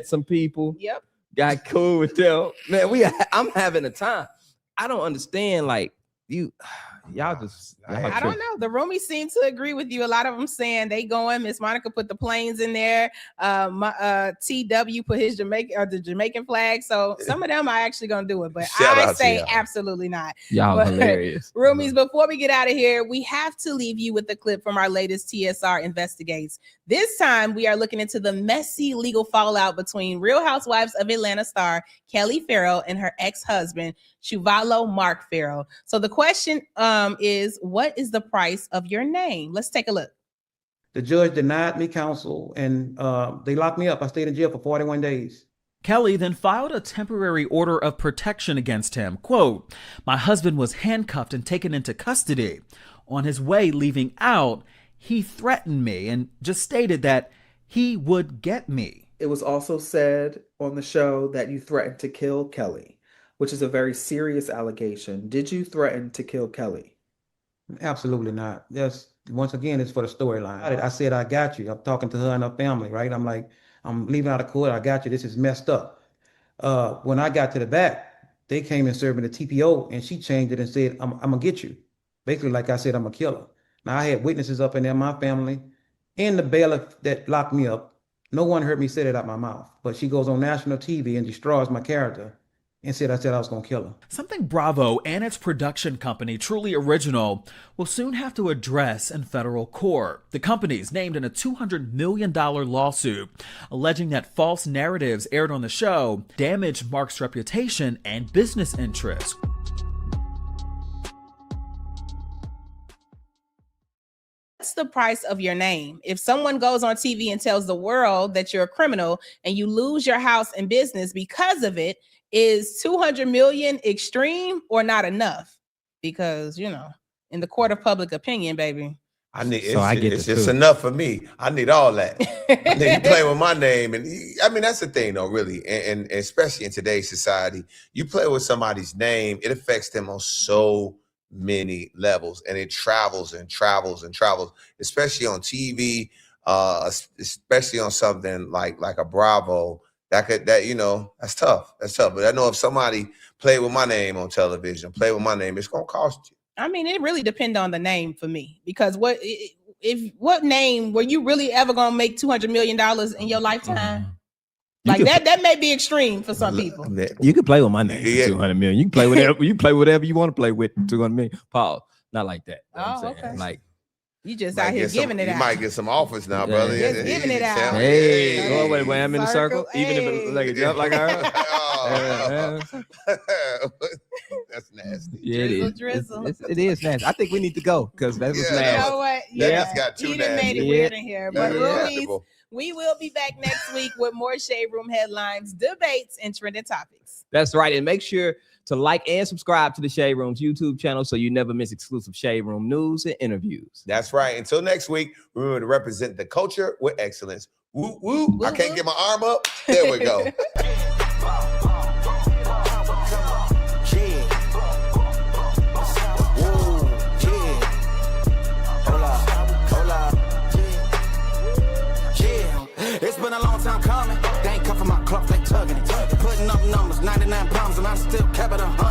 [SPEAKER 2] some people.
[SPEAKER 1] Yep.
[SPEAKER 2] Got cool with them. Man, I'm having a time. I don't understand, like, y'all just
[SPEAKER 1] I don't know. The roomies seem to agree with you. A lot of them saying they going. Miss Monica put the planes in there. TW put his the Jamaican flag. So some of them are actually gonna do it, but I say absolutely not.
[SPEAKER 2] Y'all hilarious.
[SPEAKER 1] Roomies, before we get out of here, we have to leave you with a clip from our latest TSR Investigates. This time we are looking into the messy legal fallout between Real Housewives of Atlanta star Kelly Farrell and her ex-husband Chuvalo Mark Farrell. So the question is, what is the price of your name? Let's take a look.
[SPEAKER 13] The judge denied me counsel and they locked me up. I stayed in jail for 41 days.
[SPEAKER 14] Kelly then filed a temporary order of protection against him. Quote, my husband was handcuffed and taken into custody. On his way leaving out, he threatened me and just stated that he would get me.
[SPEAKER 15] It was also said on the show that you threatened to kill Kelly, which is a very serious allegation. Did you threaten to kill Kelly?
[SPEAKER 13] Absolutely not. Just once again, it's for the storyline. I said, I got you. I'm talking to her and her family, right? I'm like, I'm leaving out of court. I got you. This is messed up. When I got to the back, they came and served me the TPO and she changed it and said, I'm going to get you. Basically, like I said, I'm a killer. Now, I had witnesses up in there, my family, and the bailiff that locked me up. No one heard me say that out my mouth. But she goes on national TV and destroys my character and said I was going to kill her.
[SPEAKER 14] Something Bravo and its production company, Truly Original, will soon have to address in federal court. The company's named in a $200 million lawsuit, alleging that false narratives aired on the show damaged Mark's reputation and business interests.
[SPEAKER 1] What's the price of your name? If someone goes on TV and tells the world that you're a criminal and you lose your house and business because of it, is 200 million extreme or not enough? Because, in the court of public opinion, baby,
[SPEAKER 3] It's just enough for me. I need all that. I need you play with my name, and I mean that's the thing, though, really, and especially in today's society, you play with somebody's name, it affects them on so many levels, and it travels and travels and travels, especially on TV, especially on something like a Bravo. That's tough. But I know if somebody play with my name on television, play with my name, it's gonna cost you.
[SPEAKER 1] I mean, it really depends on the name for me, because what name were you really ever gonna make $200 million in your lifetime? That may be extreme for some people.
[SPEAKER 2] You can play with my name, $200 million. You can play whatever you want to play with, $200 million. Paul, not like that.
[SPEAKER 1] Okay.
[SPEAKER 2] Like
[SPEAKER 1] you just out here giving it out.
[SPEAKER 3] You might get some offers now, brother.
[SPEAKER 1] Just giving it out.
[SPEAKER 2] Hey, go away when I'm in the circle, even if it's like a jump like her.
[SPEAKER 3] That's nasty.
[SPEAKER 2] Yeah,
[SPEAKER 1] drizzle.
[SPEAKER 2] It is nasty. I think we need to go because that was nasty.
[SPEAKER 1] You know what?
[SPEAKER 3] That's got too nasty.
[SPEAKER 1] Made it weird in here. But Roomies, we will be back next week with more Shade Room headlines, debates, and trending topics.
[SPEAKER 2] That's right. And make sure to like and subscribe to the Shade Room's YouTube channel so you never miss exclusive Shade Room news and interviews.
[SPEAKER 3] That's right. Until next week, remember to represent the culture with excellence. Woo, woo. I can't get my arm up. There we go.
[SPEAKER 6] It's been a long time coming. They ain't cuffing my clock, they tugging it. Putting up numbers, 99 pounds, and I still kept it 100.